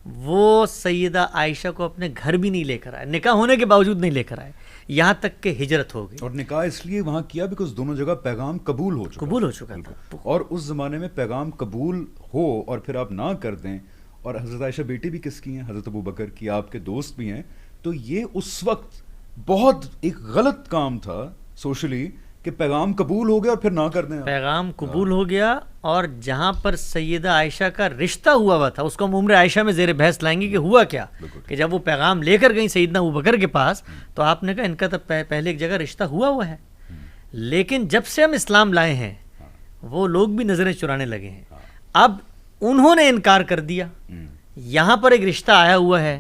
وہ سیدہ عائشہ کو اپنے گھر بھی نہیں لے کر آئے، نکاح ہونے کے باوجود نہیں لے کر آئے، یہاں تک کہ ہجرت ہو گئی.
اور نکاح اس لیے وہاں کیا بیکاز دونوں جگہ پیغام قبول ہو چکا
تھا.
اور اس زمانے میں پیغام قبول ہو اور پھر آپ نہ کر دیں، اور حضرت عائشہ بیٹی بھی کس کی ہیں؟ حضرت ابوبکر کی، آپ کے دوست بھی ہیں. تو یہ اس وقت بہت ایک غلط کام تھا سوشلی کہ پیغام قبول ہو گیا اور پھر نہ کر دیں.
پیغام قبول ہو گیا، اور جہاں پر سیدہ عائشہ کا رشتہ ہوا تھا اس کو ہم عمر عائشہ میں زیر بحث لائیں گے کہ ہوا کیا، کہ جب وہ پیغام لے کر گئی سیدنا ابوبکر کے پاس تو آپ نے کہا ان کا تو پہلے ایک جگہ رشتہ ہوا ہے، لیکن جب سے ہم اسلام لائے ہیں وہ لوگ بھی نظریں چرانے لگے ہیں. اب انہوں نے انکار کر دیا، یہاں پر ایک رشتہ آیا ہوا ہے،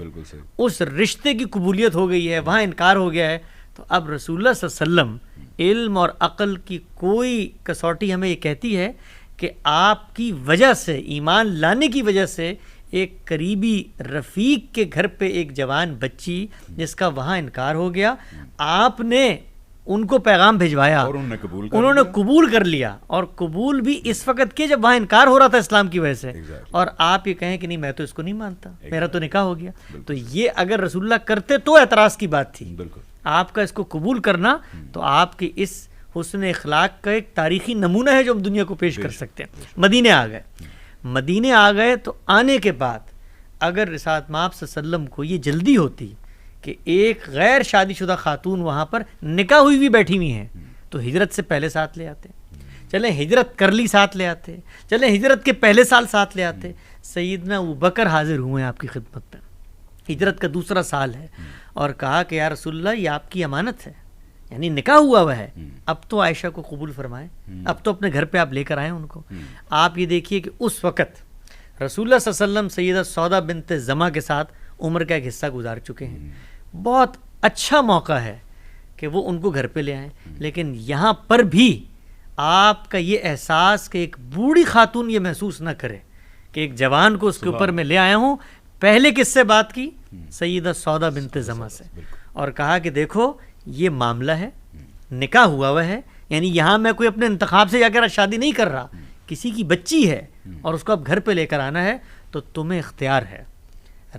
اس رشتے کی قبولیت ہو گئی ہے، وہاں انکار ہو گیا ہے. تو اب رسول اللہ صلی اللہ علیہ وسلم علم اور عقل کی کوئی کسوٹی ہمیں یہ کہتی ہے کہ آپ کی وجہ سے، ایمان لانے کی وجہ سے، ایک قریبی رفیق کے گھر پہ ایک جوان بچی جس کا وہاں انکار ہو گیا، آپ نے ان کو پیغام بھجوایا اور انہوں نے قبول کر لیا، اور قبول بھی اس وقت کے جب وہاں انکار ہو رہا تھا اسلام کی وجہ سے، اور آپ یہ کہیں کہ نہیں میں تو اس کو نہیں مانتا، میرا تو نکاح ہو گیا. تو یہ اگر رسول اللہ کرتے تو اعتراض کی بات تھی، آپ کا اس کو قبول کرنا تو آپ کی اس حسن اخلاق کا ایک تاریخی نمونہ ہے جو ہم دنیا کو پیش کر سکتے ہیں. مدینے آ گئے تو آنے کے بعد اگر رسالت مآب صلی اللہ علیہ وسلم کو یہ جلدی ہوتی کہ ایک غیر شادی شدہ خاتون وہاں پر نکاح ہوئی بھی بیٹھی ہوئی ہیں تو ہجرت سے پہلے ساتھ لے آتے، چلیں ہجرت کر لی ساتھ لے آتے، چلیں ہجرت کے پہلے سال ساتھ لے آتے. سیدنا ابوبکر حاضر ہوئے ہیں آپ کی خدمت میں، ہجرت کا دوسرا سال ہے، اور کہا کہ یا رسول اللہ یہ آپ کی امانت ہے، یعنی نکاح ہوا ہے، اب تو عائشہ کو قبول فرمائیں، اب تو اپنے گھر پہ آپ لے کر آئیں ان کو. آپ یہ دیکھیے کہ اس وقت رسول اللہ صلی اللہ علیہ وسلم سیدہ سودا بنت زمع کے ساتھ عمر کا ایک حصہ گزار چکے ہیں، بہت اچھا موقع ہے کہ وہ ان کو گھر پہ لے آئیں. لیکن یہاں پر بھی آپ کا یہ احساس کہ ایک بوڑھی خاتون یہ محسوس نہ کرے کہ ایک جوان کو اس کے اوپر میں لے آیا ہوں. پہلے کس سے بات کی؟ سیدہ سودا بنت زمع سے، اور کہا کہ دیکھو یہ معاملہ ہے، نکاح ہوا ہے، یعنی یہاں میں کوئی اپنے انتخاب سے جا کر شادی نہیں کر رہا، کسی کی بچی ہے اور اس کو اب گھر پہ لے کر آنا ہے تو تمہیں اختیار ہے،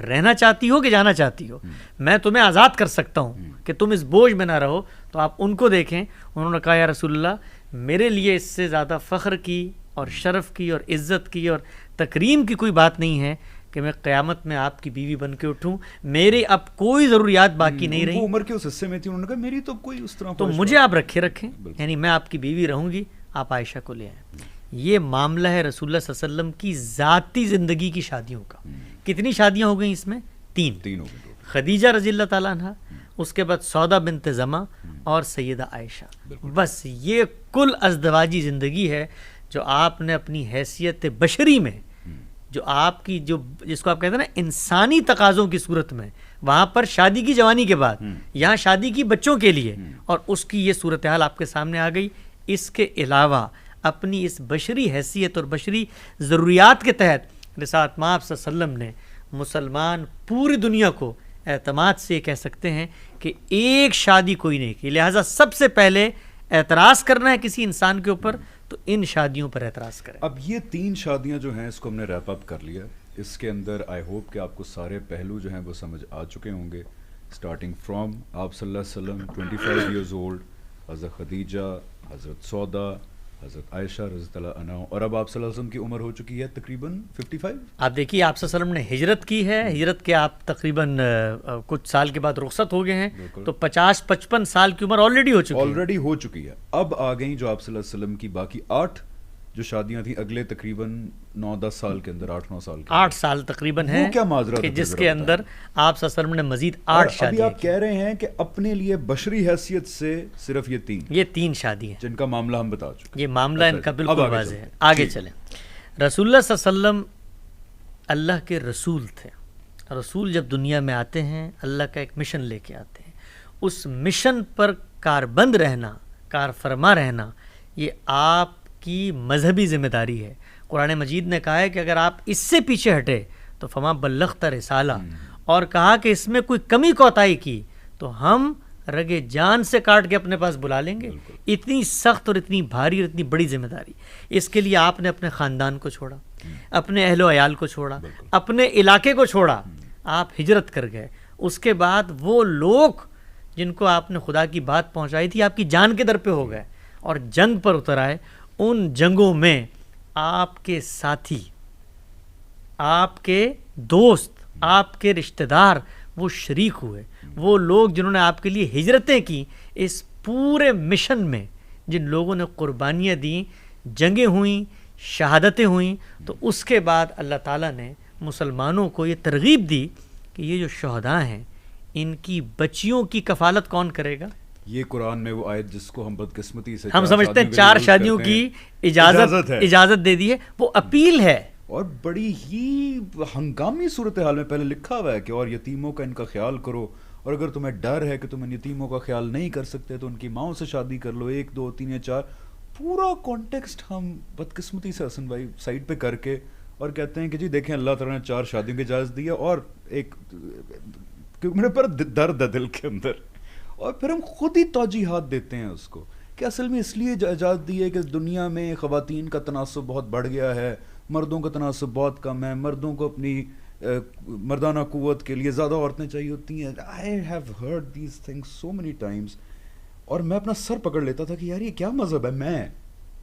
رہنا چاہتی ہو کہ جانا چاہتی ہو، میں تمہیں آزاد کر سکتا ہوں کہ تم اس بوجھ میں نہ رہو. تو آپ ان کو دیکھیں، انہوں نے کہا یا رسول اللہ میرے لیے اس سے زیادہ فخر کی اور شرف کی اور عزت کی اور تکریم کی کوئی بات نہیں ہے کہ میں قیامت میں آپ کی بیوی بن کے اٹھوں، میرے اب کوئی ضروریات باقی نہیں رہی.
عمر کے اس حصے میں تھی، انہوں نے کہا میری تو کوئی اس طرح
تو مجھے آپ رکھیں، یعنی میں آپ کی بیوی رہوں گی، آپ عائشہ کو لے آئیں. یہ معاملہ ہے رسول اللہ صلی اللہ علیہ وسلم کی ذاتی زندگی کی شادیوں کا. کتنی شادیاں ہو گئیں اس میں؟ تین ہو گئی. خدیجہ رضی اللہ تعالیٰ عنہ، اس کے بعد سودا بنت زمع اور سیدہ عائشہ. بس یہ کل ازدواجی زندگی ہے جو آپ نے اپنی حیثیت بشری میں، جو آپ کی جو جس کو آپ کہتے ہیں نا انسانی تقاضوں کی صورت میں، وہاں پر شادی کی جوانی کے بعد، یہاں شادی کی بچوں کے لیے، اور اس کی یہ صورتحال آپ کے سامنے آ گئی. اس کے علاوہ اپنی اس بشری حیثیت اور بشری ضروریات کے تحت رسالت مآب صلی اللہ علیہ وسلم نے مسلمان پوری دنیا کو اعتماد سے کہہ سکتے ہیں کہ ایک شادی کوئی نہیں کی. لہٰذا سب سے پہلے اعتراض کرنا ہے کسی انسان کے اوپر تو ان شادیوں پر اعتراض کریں.
اب یہ تین شادیاں جو ہیں اس کو ہم نے ریپ اپ کر لیا. اس کے اندر آئی ہوپ کہ آپ کو سارے پہلو جو ہیں وہ سمجھ آ چکے ہوں گے، اسٹارٹنگ فرام آپ صلی اللہ علیہ وسلم 25 ایئرز اولڈ، حضرت خدیجہ، حضرت سودا، حضرت عائشہ رضی اللہ عنہ، اور اب آپ صلی اللہ علیہ وسلم کی عمر ہو چکی ہے تقریباً 55.
آپ دیکھیے آپ صلی اللہ علیہ وسلم نے ہجرت کی ہے، ہجرت کے آپ تقریباً کچھ سال کے بعد رخصت ہو گئے ہیں، تو 50-55 سال کی عمر آلریڈی ہو چکی ہے. اب آ گئیں جو آپ صلی اللہ علیہ وسلم کی باقی 8 جو شادیاں تھیں اگلے تقریباً 9-10 سال کے اندر، 8-9 سال کے 8 سال تقریباً ہیں
کیا معذرت
کہ جس کے اندر آپ صلی اللہ علیہ وسلم نے مزید 8 شادیاں.
ابھی آپ کہہ رہے ہیں کہ اپنے لیے بشری حیثیت سے صرف یہ 3
شادی ہیں
جن کا معاملہ ہم بتا چکے.
یہ معاملہ ان کا بالکل واضح ہے. آگے چلیں. رسول اللہ صلی اللہ علیہ وسلم اللہ کے رسول تھے. رسول جب دنیا میں آتے ہیں اللہ کا ایک مشن لے کے آتے ہیں، اس مشن پر کاربند رہنا، کار فرما رہنا، یہ آپ کی مذہبی ذمہ داری ہے. قرآن مجید نے کہا ہے کہ اگر آپ اس سے پیچھے ہٹے تو فما بلغت رسالہ، اور کہا کہ اس میں کوئی کمی کوتاہی کی تو ہم رگے جان سے کاٹ کے اپنے پاس بلا لیں گے. اتنی سخت اور اتنی بھاری اور اتنی بڑی ذمہ داری، اس کے لیے آپ نے اپنے خاندان کو چھوڑا، اپنے اہل و عیال کو چھوڑا، اپنے علاقے کو چھوڑا، آپ ہجرت کر گئے. اس کے بعد وہ لوگ جن کو آپ نے خدا کی بات پہنچائی تھی آپ کی جان کے در پہ ہو گئے اور جنگ پر اتر آئے. ان جنگوں میں آپ کے ساتھی، آپ کے دوست، آپ کے رشتہ دار وہ شریک ہوئے. وہ لوگ جنہوں نے آپ کے لیے ہجرتیں کی، اس پورے مشن میں جن لوگوں نے قربانیاں دیں، جنگیں ہوئیں، شہادتیں ہوئیں، تو اس کے بعد اللہ تعالیٰ نے مسلمانوں کو یہ ترغیب دی کہ یہ جو شہداء ہیں ان کی بچیوں کی کفالت کون کرے گا؟
یہ قرآن میں وہ آیت جس کو ہم بدقسمتی سے
ہم سمجھتے ہیں 4 شادیوں کی اجازت دے دی ہے، وہ اپیل ہے.
اور بڑی ہی ہنگامی صورتحال میں پہلے لکھا ہوا ہے کہ اور یتیموں کا ان کا خیال کرو، اور اگر تمہیں ڈر ہے کہ تم ان یتیموں کا خیال نہیں کر سکتے تو ان کی ماؤں سے شادی کر لو، 1 2 3 یا 4. پورا کانٹیکسٹ ہم بدقسمتی سے حسن بھائی سائڈ پہ کر کے اور کہتے ہیں کہ جی دیکھیں اللہ تعالیٰ نے 4 شادیوں کی اجازت دی ہے. اور ایک میرے پر درد ہے دل کے اندر، اور پھر ہم خود ہی توجیحات دیتے ہیں اس کو کہ اصل میں اس لیے اجازت دی ہے کہ دنیا میں خواتین کا تناسب بہت بڑھ گیا ہے، مردوں کا تناسب بہت کم ہے، مردوں کو اپنی مردانہ قوت کے لیے زیادہ عورتیں چاہیے ہوتی ہیں. I have heard these things so many times. اور میں اپنا سر پکڑ لیتا تھا کہ یار یہ کیا مذہب ہے. میں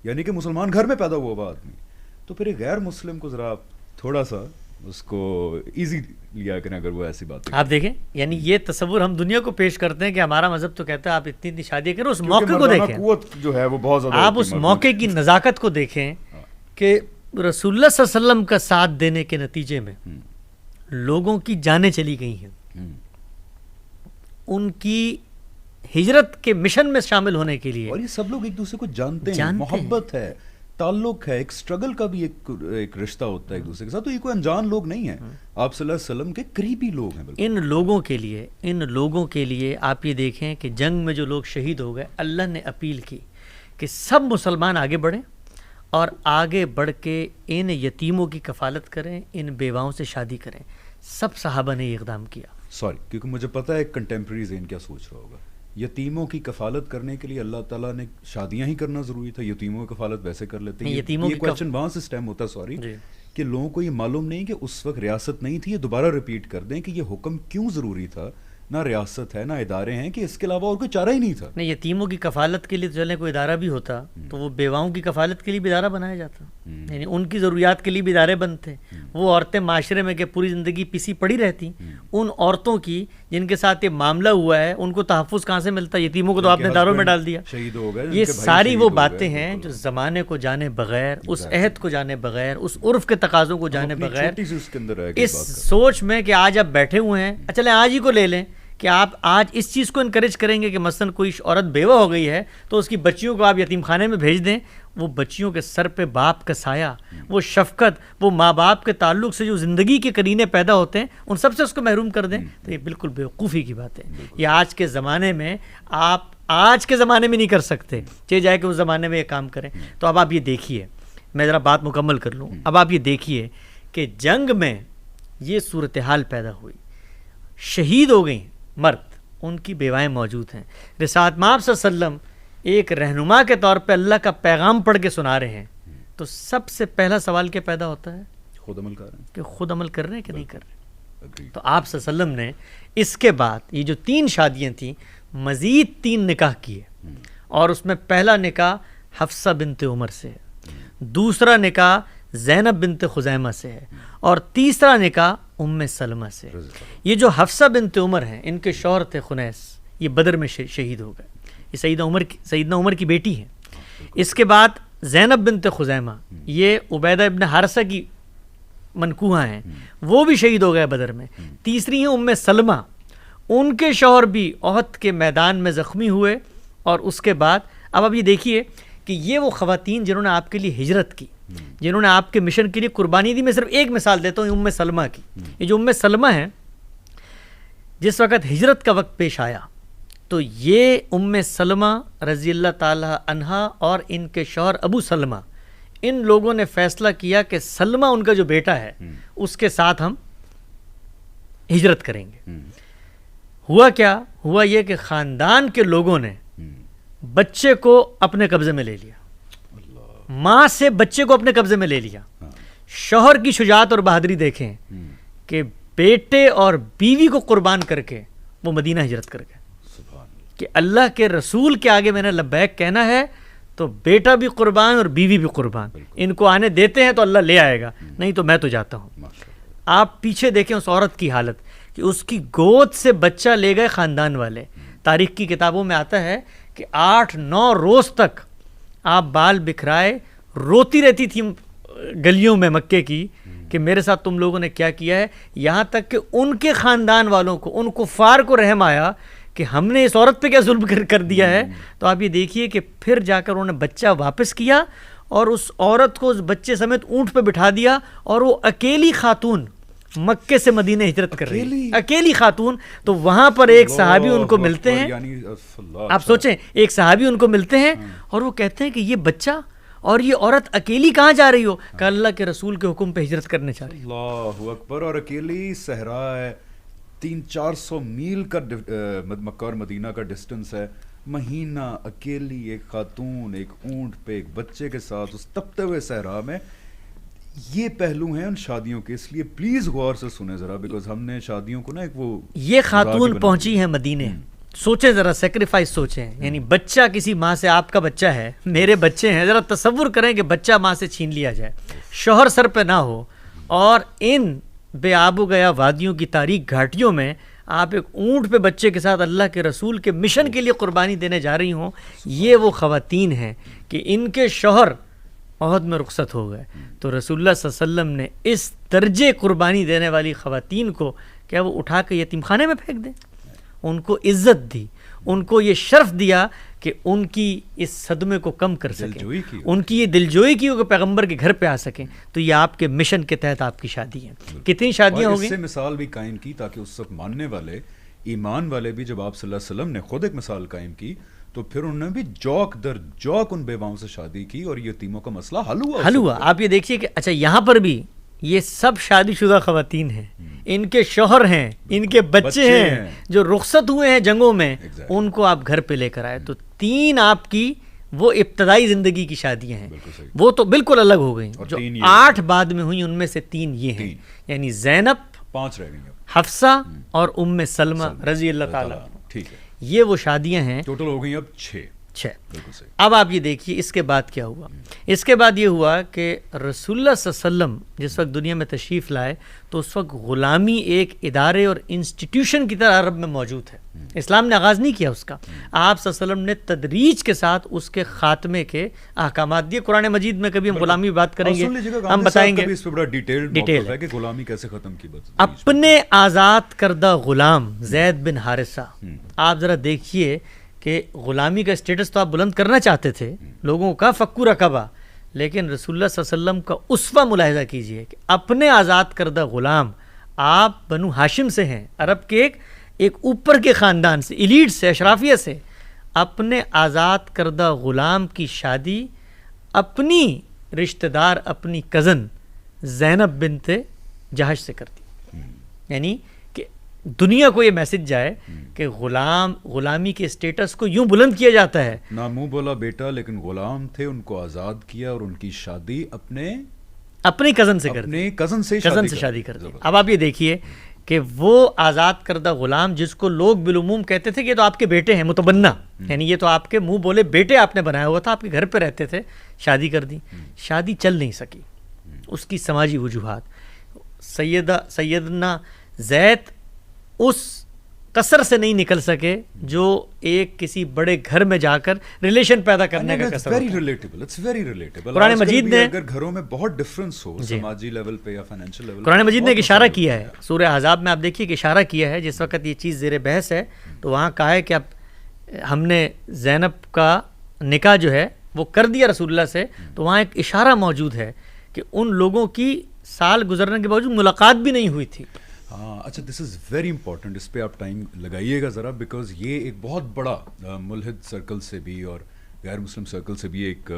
یعنی کہ مسلمان گھر میں پیدا ہوا ہوا آدمی، تو پھر ایک غیر مسلم کو ذرا تھوڑا سا اس کو ایزی لیا کریں اگر وہ ایسی بات ہے.
آپ دیکھیں یعنی یہ تصور ہم دنیا کو پیش کرتے ہیں کہ ہمارا مذہب تو کہتا ہے آپ اتنی شادی کرو. اس موقع کو دیکھیں،
قوت جو ہے وہ بہت زیادہ،
آپ اس موقع کی نزاکت کو دیکھیں کہ رسول اللہ صلی اللہ علیہ وسلم کا ساتھ دینے کے نتیجے میں لوگوں کی جانیں چلی گئی ہیں. ان کی ہجرت کے مشن میں شامل ہونے کے لیے،
اور یہ سب لوگ ایک دوسرے کو جانتے ہیں، محبت ہے، تعلق ہے، ایک سٹرگل کا بھی ایک رشتہ ہوتا ہے ایک دوسرے کے ساتھ. تو یہ کوئی انجان لوگ نہیں ہیں، آپ صلی اللہ علیہ وسلم کے قریبی لوگ ہیں.
ان لوگوں کے لیے آپ یہ دیکھیں کہ جنگ میں جو لوگ شہید ہو گئے، اللہ نے اپیل کی کہ سب مسلمان آگے بڑھیں اور آگے بڑھ کے ان یتیموں کی کفالت کریں، ان بیواؤں سے شادی کریں. سب صحابہ نے یہ اقدام کیا.
سوری، کیونکہ مجھے پتا ہے کنٹمپریری ذہن کیا سوچ رہا ہوگا. یتیموں کی کفالت کرنے کے لیے اللہ تعالیٰ نے شادیاں ہی کرنا ضروری تھا؟ یتیموں کی کفالت ویسے کر لیتے ہیں. یہ کویسچن وہاں سے سٹیم ہوتا ہے، سوری، کہ لوگوں کو یہ معلوم نہیں کہ اس وقت ریاست نہیں تھی. یہ دوبارہ ریپیٹ کر دیں کہ یہ حکم کیوں ضروری تھا. نہ ریاست ہے، نہ ادارے ہیں، کہ اس کے علاوہ اور کوئی چارہ ہی نہیں تھا.
نہیں، یتیموں کی کفالت کے لیے تو چلیں کوئی ادارہ بھی ہوتا تو وہ بیواؤں کی کفالت کے لیے بھی ادارہ بنایا جاتا، یعنی ان کی ضروریات کے لیے بھی ادارے بنتے. وہ عورتیں معاشرے میں کہ پوری زندگی پیسی پڑی رہتی، ان عورتوں کی جن کے ساتھ یہ معاملہ ہوا ہے ان کو تحفظ کہاں سے ملتا؟ یتیموں کو تو آپ نے اداروں میں ڈال دیا.
شہید ہو گئے.
یہ ساری وہ باتیں ہیں جو زمانے کو جانے بغیر، اس عہد کو جانے بغیر، اس عرف کے تقاضوں کو جانے بغیر، اس سوچ میں کہ آج آپ بیٹھے ہوئے ہیں، چلیں آج ہی کو لے لیں کہ آپ آج اس چیز کو انکریج کریں گے کہ مثلا کوئی عورت بیوہ ہو گئی ہے تو اس کی بچیوں کو آپ یتیم خانے میں بھیج دیں. وہ بچیوں کے سر پہ باپ کا سایہ، وہ شفقت، وہ ماں باپ کے تعلق سے جو زندگی کے قرینے پیدا ہوتے ہیں، ان سب سے اس کو محروم کر دیں تو یہ بالکل بیوقوفی کی بات ہے. یہ آج کے زمانے میں آپ نہیں کر سکتے، چاہے جائے کہ اس زمانے میں یہ کام کریں. تو اب آپ یہ دیکھیے، میں ذرا بات مکمل کر لوں. اب آپ یہ دیکھیے کہ جنگ میں یہ صورتحال پیدا ہوئی، شہید ہو گئیں مرد، ان کی بیوائیں موجود ہیں. رسالت مآب صلی اللہ علیہ وسلم ایک رہنما کے طور پہ اللہ کا پیغام پڑھ کے سنا رہے ہیں، تو سب سے پہلا سوال کیا پیدا ہوتا ہے؟
خود عمل کر رہے ہیں،
کہ خود عمل کر رہے ہیں کہ نہیں کر رہے. تو آپ صلی اللہ علیہ وسلم نے اس کے بعد یہ جو 3 شادیاں تھیں مزید 3 نکاح کیے، اور اس میں پہلا نکاح حفصہ بنت عمر سے ہے، دوسرا نکاح زینب بنت خزیمہ سے ہے، اور تیسرا نکاح ام سلمہ سے. یہ جو حفصہ بنت عمر ہیں، ان کے شوہر تھے خنیس، یہ بدر میں شہید ہو گئے. یہ سیدنا عمر کی بیٹی ہیں. اس کے بعد زینب بنت خزیمہ، یہ عبیدہ ابن حارثہ کی منکوہا ہیں، وہ بھی شہید ہو گئے بدر میں. تیسری ہیں ام سلمہ، ان کے شوہر بھی احد کے میدان میں زخمی ہوئے. اور اس کے بعد اب آپ یہ دیکھیے کہ یہ وہ خواتین جنہوں نے آپ کے لیے ہجرت کی، جنہوں نے آپ کے مشن کے لیے قربانی دی. میں صرف ایک مثال دیتا ہوں ام سلمہ کی. یہ جو ام سلمہ ہیں، جس وقت ہجرت کا وقت پیش آیا تو یہ ام سلمہ رضی اللہ تعالی عنہا اور ان کے شوہر ابو سلمہ، ان لوگوں نے فیصلہ کیا کہ سلمہ ان کا جو بیٹا ہے اس کے ساتھ ہم ہجرت کریں گے. ہوا کیا؟ ہوا یہ کہ خاندان کے لوگوں نے بچے کو اپنے قبضے میں لے لیا، ماں سے بچے کو اپنے قبضے میں لے لیا، شوہر کی شجاعت اور بہادری دیکھیں کہ بیٹے اور بیوی کو قربان کر کے وہ مدینہ ہجرت کر گئے کہ اللہ کے رسول کے آگے میں نے لبیک کہنا ہے تو بیٹا بھی قربان اور بیوی بھی قربان. ان کو آنے دیتے ہیں تو اللہ لے آئے گا, نہیں تو میں تو جاتا ہوں. آپ پیچھے دیکھیں اس عورت کی حالت کہ اس کی گود سے بچہ لے گئے خاندان والے. تاریخ کی کتابوں میں آتا ہے کہ 8-9 روز تک آپ بال بکھرائے روتی رہتی تھی گلیوں میں مکے کی کہ میرے ساتھ تم لوگوں نے کیا کیا ہے. یہاں تک کہ ان کے خاندان والوں کو, ان کفار کو رحم آیا کہ ہم نے اس عورت پہ کیا ظلم کر دیا ہے. تو آپ یہ دیکھیے کہ پھر جا کر انہوں نے بچہ واپس کیا اور اس عورت کو اس بچے سمیت اونٹ پہ بٹھا دیا اور وہ اکیلی خاتون مکے سے مدینہ ہجرت کر رہی, اکیلی خاتون. تو وہاں پر ایک صحابی ان کو ملتے ہیں, آپ سوچیں ایک صحابی ان کو ملتے ہیں اور وہ کہتے ہیں کہ یہ بچہ اور یہ عورت اکیلی کہاں جا رہی ہو؟ کہ اللہ کے رسول کے حکم پہ ہجرت کرنے چاہ رہی.
اللہ اکبر. اور اکیلی صحرا ہے, 300-400 میل کا مکہ اور مدینہ کا ڈسٹنس ہے. مہینہ اکیلی ایک خاتون ایک اونٹ پہ ایک بچے کے ساتھ اس تپتے ہوئے صحرا میں. یہ پہلو ہیں ان شادیوں کے, اس لیے پلیز غور سے سنیں ذرا, بیکاز ہم نے شادیوں کو نا ایک وہ
یہ خاتون پہنچی ہیں مدینے. سوچیں ذرا, سیکریفائس سوچیں, یعنی بچہ کسی ماں سے, آپ کا بچہ ہے, میرے بچے ہیں, ذرا تصور کریں کہ بچہ ماں سے چھین لیا جائے, شوہر سر پہ نہ ہو, اور ان بے آب و گیا وادیوں کی تاریک گھاٹیوں میں آپ ایک اونٹ پہ بچے کے ساتھ اللہ کے رسول کے مشن کے لیے قربانی دینے جا رہی ہوں. یہ وہ خواتین ہیں کہ ان کے شوہر عہد میں رخصت ہو گئے تو رسول اللہ صلی اللہ علیہ وسلم نے اس درجے قربانی دینے والی خواتین کو کیا وہ اٹھا کے یتیم خانے میں پھینک دیں؟ ان کو عزت دی, ان کو یہ شرف دیا کہ ان کی اس صدمے کو کم کر سکیں, ان کی یہ دلجوئی کی کہ پیغمبر کے گھر پہ آ سکیں. تو یہ آپ کے مشن کے تحت آپ کی شادی ہے. کتنی شادیاں ہو گئی.
اس سے مثال بھی قائم کی تاکہ اس وقت ماننے والے ایمان والے بھی, جب آپ صلی اللہ علیہ وسلم نے خود ایک مثال قائم کی تو پھر انہوں نے بھی جوک در جوک ان بیواؤں سے شادی کی اور یتیموں کا مسئلہ حل ہوا.
آپ یہ دیکھیے کہ اچھا یہاں پر بھی یہ سب شادی شدہ خواتین ہیں, ان کے شوہر ہیں, ان کے بچے ہیں جو رخصت ہوئے ہیں جنگوں میں, ان کو آپ گھر پہ لے کر آئے. تو 3 آپ کی وہ ابتدائی زندگی کی شادیاں ہیں, وہ تو بالکل الگ ہو گئیں. جو 8 بعد میں ہوئیں ان میں سے 3 یہ ہیں, یعنی زینب,
5 رہ گئی,
حفصہ اور ام سلمہ رضی اللہ تعالیٰ. ٹھیک ہے, یہ وہ شادیاں ہیں.
ٹوٹل ہو گئی اب 6.
اب آپ یہ دیکھیے اس کے بعد کیا ہوا. اس کے بعد یہ ہوا کہ رسول اللہ صلی اللہ علیہ وسلم جس وقت دنیا میں تشریف لائے تو اس وقت غلامی ایک ادارے اور انسٹیٹیوشن کی طرح عرب میں موجود ہے. اسلام نے آغاز نہیں کیا اس کا, آپ صلی اللہ علیہ وسلم نے تدریج کے ساتھ اس کے خاتمے کے احکامات دیے. قرآن مجید میں کبھی ہم غلامی بات کریں گے, ہم بتائیں گے ڈیٹیل
ہے کہ غلامی کیسے ختم کی.
اپنے آزاد کردہ غلام زید بن حارثہ, آپ ذرا دیکھیے کہ غلامی کا اسٹیٹس تو آپ بلند کرنا چاہتے تھے, لوگوں کا فکو رقبہ, لیکن رسول اللہ صلی اللہ علیہ وسلم کا اسوہ ملاحظہ کیجئے کہ اپنے آزاد کردہ غلام, آپ بنو ہاشم سے ہیں, عرب کے ایک اوپر کے خاندان سے, ایلیٹ سے, اشرافیہ سے, اپنے آزاد کردہ غلام کی شادی اپنی رشتہ دار, اپنی کزن زینب بنت جہش سے کر دی. یعنی کہ دنیا کو یہ میسج جائے کہ غلامی کے اسٹیٹس کو یوں بلند کیا جاتا ہے.
نہ منہ بولا بیٹا, لیکن غلام تھے, ان کو آزاد کیا اور ان کی شادی
اپنی کزن سے کر دی, کزن سے شادی کر دی. اب آپ یہ دیکھیے کہ وہ آزاد کردہ غلام جس کو لوگ بالعموم کہتے تھے کہ یہ تو آپ کے بیٹے ہیں, متبنہ, یعنی یہ تو آپ کے منہ بولے بیٹے آپ نے بنایا ہوا تھا, آپ کے گھر پہ رہتے تھے, شادی کر دی. شادی چل نہیں سکی, اس کی سماجی وجوہات. سیدنا زید اس قصر سے نہیں نکل سکے جو ایک کسی بڑے گھر میں جا کر ریلیشن پیدا کرنے کا قصر ہوتا ہے. قرآن مجید نے
اگر گھروں میں بہت ڈفرنس ہو سماجی لیول پہ یا فائنینشیل لیول,
قرآن مجید نے ایک اشارہ کیا ہے سورہ احزاب میں, آپ دیکھیے کہ اشارہ کیا ہے. جس وقت یہ چیز زیر بحث ہے تو وہاں کہا ہے کہ اب ہم نے زینب کا نکاح جو ہے وہ کر دیا رسول اللہ سے, تو وہاں ایک اشارہ موجود ہے کہ ان لوگوں کی سال گزرنے کے باوجود ملاقات بھی نہیں ہوئی تھی.
ہاں اچھا, دس از ویری امپورٹنٹ, اس پہ آپ ٹائم لگائیے گا ذرا, بیکاز یہ ایک بہت بڑا ملحد سرکل سے بھی اور غیر مسلم سرکل سے بھی ایک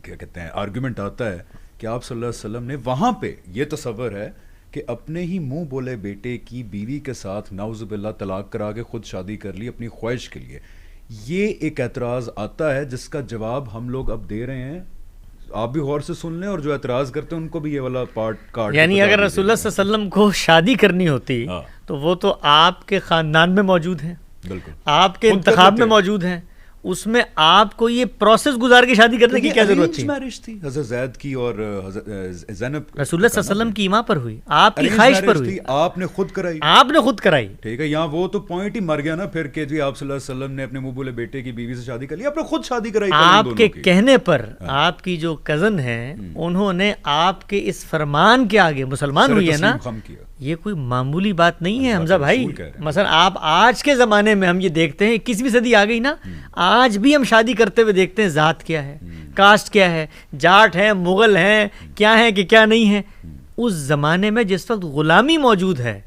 کیا کہتے ہیں آرگومنٹ آتا ہے کہ آپ صلی اللہ علیہ وسلم نے وہاں پہ یہ تصور ہے کہ اپنے ہی منہ بولے بیٹے کی بیوی کے ساتھ نعوذ باللہ طلاق کرا کے خود شادی کر لی اپنی خواہش کے لیے. یہ ایک اعتراض آتا ہے جس کا جواب ہم لوگ اب دے رہے ہیں آپ بھی غور سے سن لیں اور جو اعتراض کرتے ہیں ان کو بھی یہ والا پارٹ کاٹ.
یعنی اگر رسول اللہ صلی اللہ علیہ وسلم کو شادی کرنی ہوتی تو وہ تو آپ کے خاندان میں موجود ہیں,
بالکل
آپ کے انتخاب میں موجود ہیں, اس میں آپ کو یہ پروسیس گزار کے شادی کرنے کی کیا ضرورت تھی؟
میرج تھی حضرت زید کی اور زینب
رسول اللہ صلی اللہ علیہ وسلم کی ایما پر ہوئی, آپ کی خواہش پر ہوئی,
آپ نے خود کرائی,
آپ نے خود کرائی.
ٹھیک ہے, یہاں وہ تو پوائنٹ ہی مر گیا نا پھر کہ جی آپ صلی اللہ علیہ وسلم نے اپنے منہ بولے بیٹے کی بیوی سے شادی کر لی, آپ نے خود شادی کرائی.
آپ کے کہنے پر آپ کی جو کزن ہیں انہوں نے آپ کے اس فرمان کے آگے مسلمان ہوئی ہے نا, یہ کوئی معمولی بات نہیں ہے حمزہ بھائی. مثلا آپ آج کے زمانے میں ہم یہ دیکھتے ہیں 21ویں صدی آ گئی نا, آج بھی ہم شادی کرتے ہوئے دیکھتے ہیں ذات کیا ہے, کاسٹ کیا ہے, جاٹ ہیں, مغل ہیں, کیا ہیں کہ کیا نہیں ہے. اس زمانے میں جس وقت غلامی موجود ہے,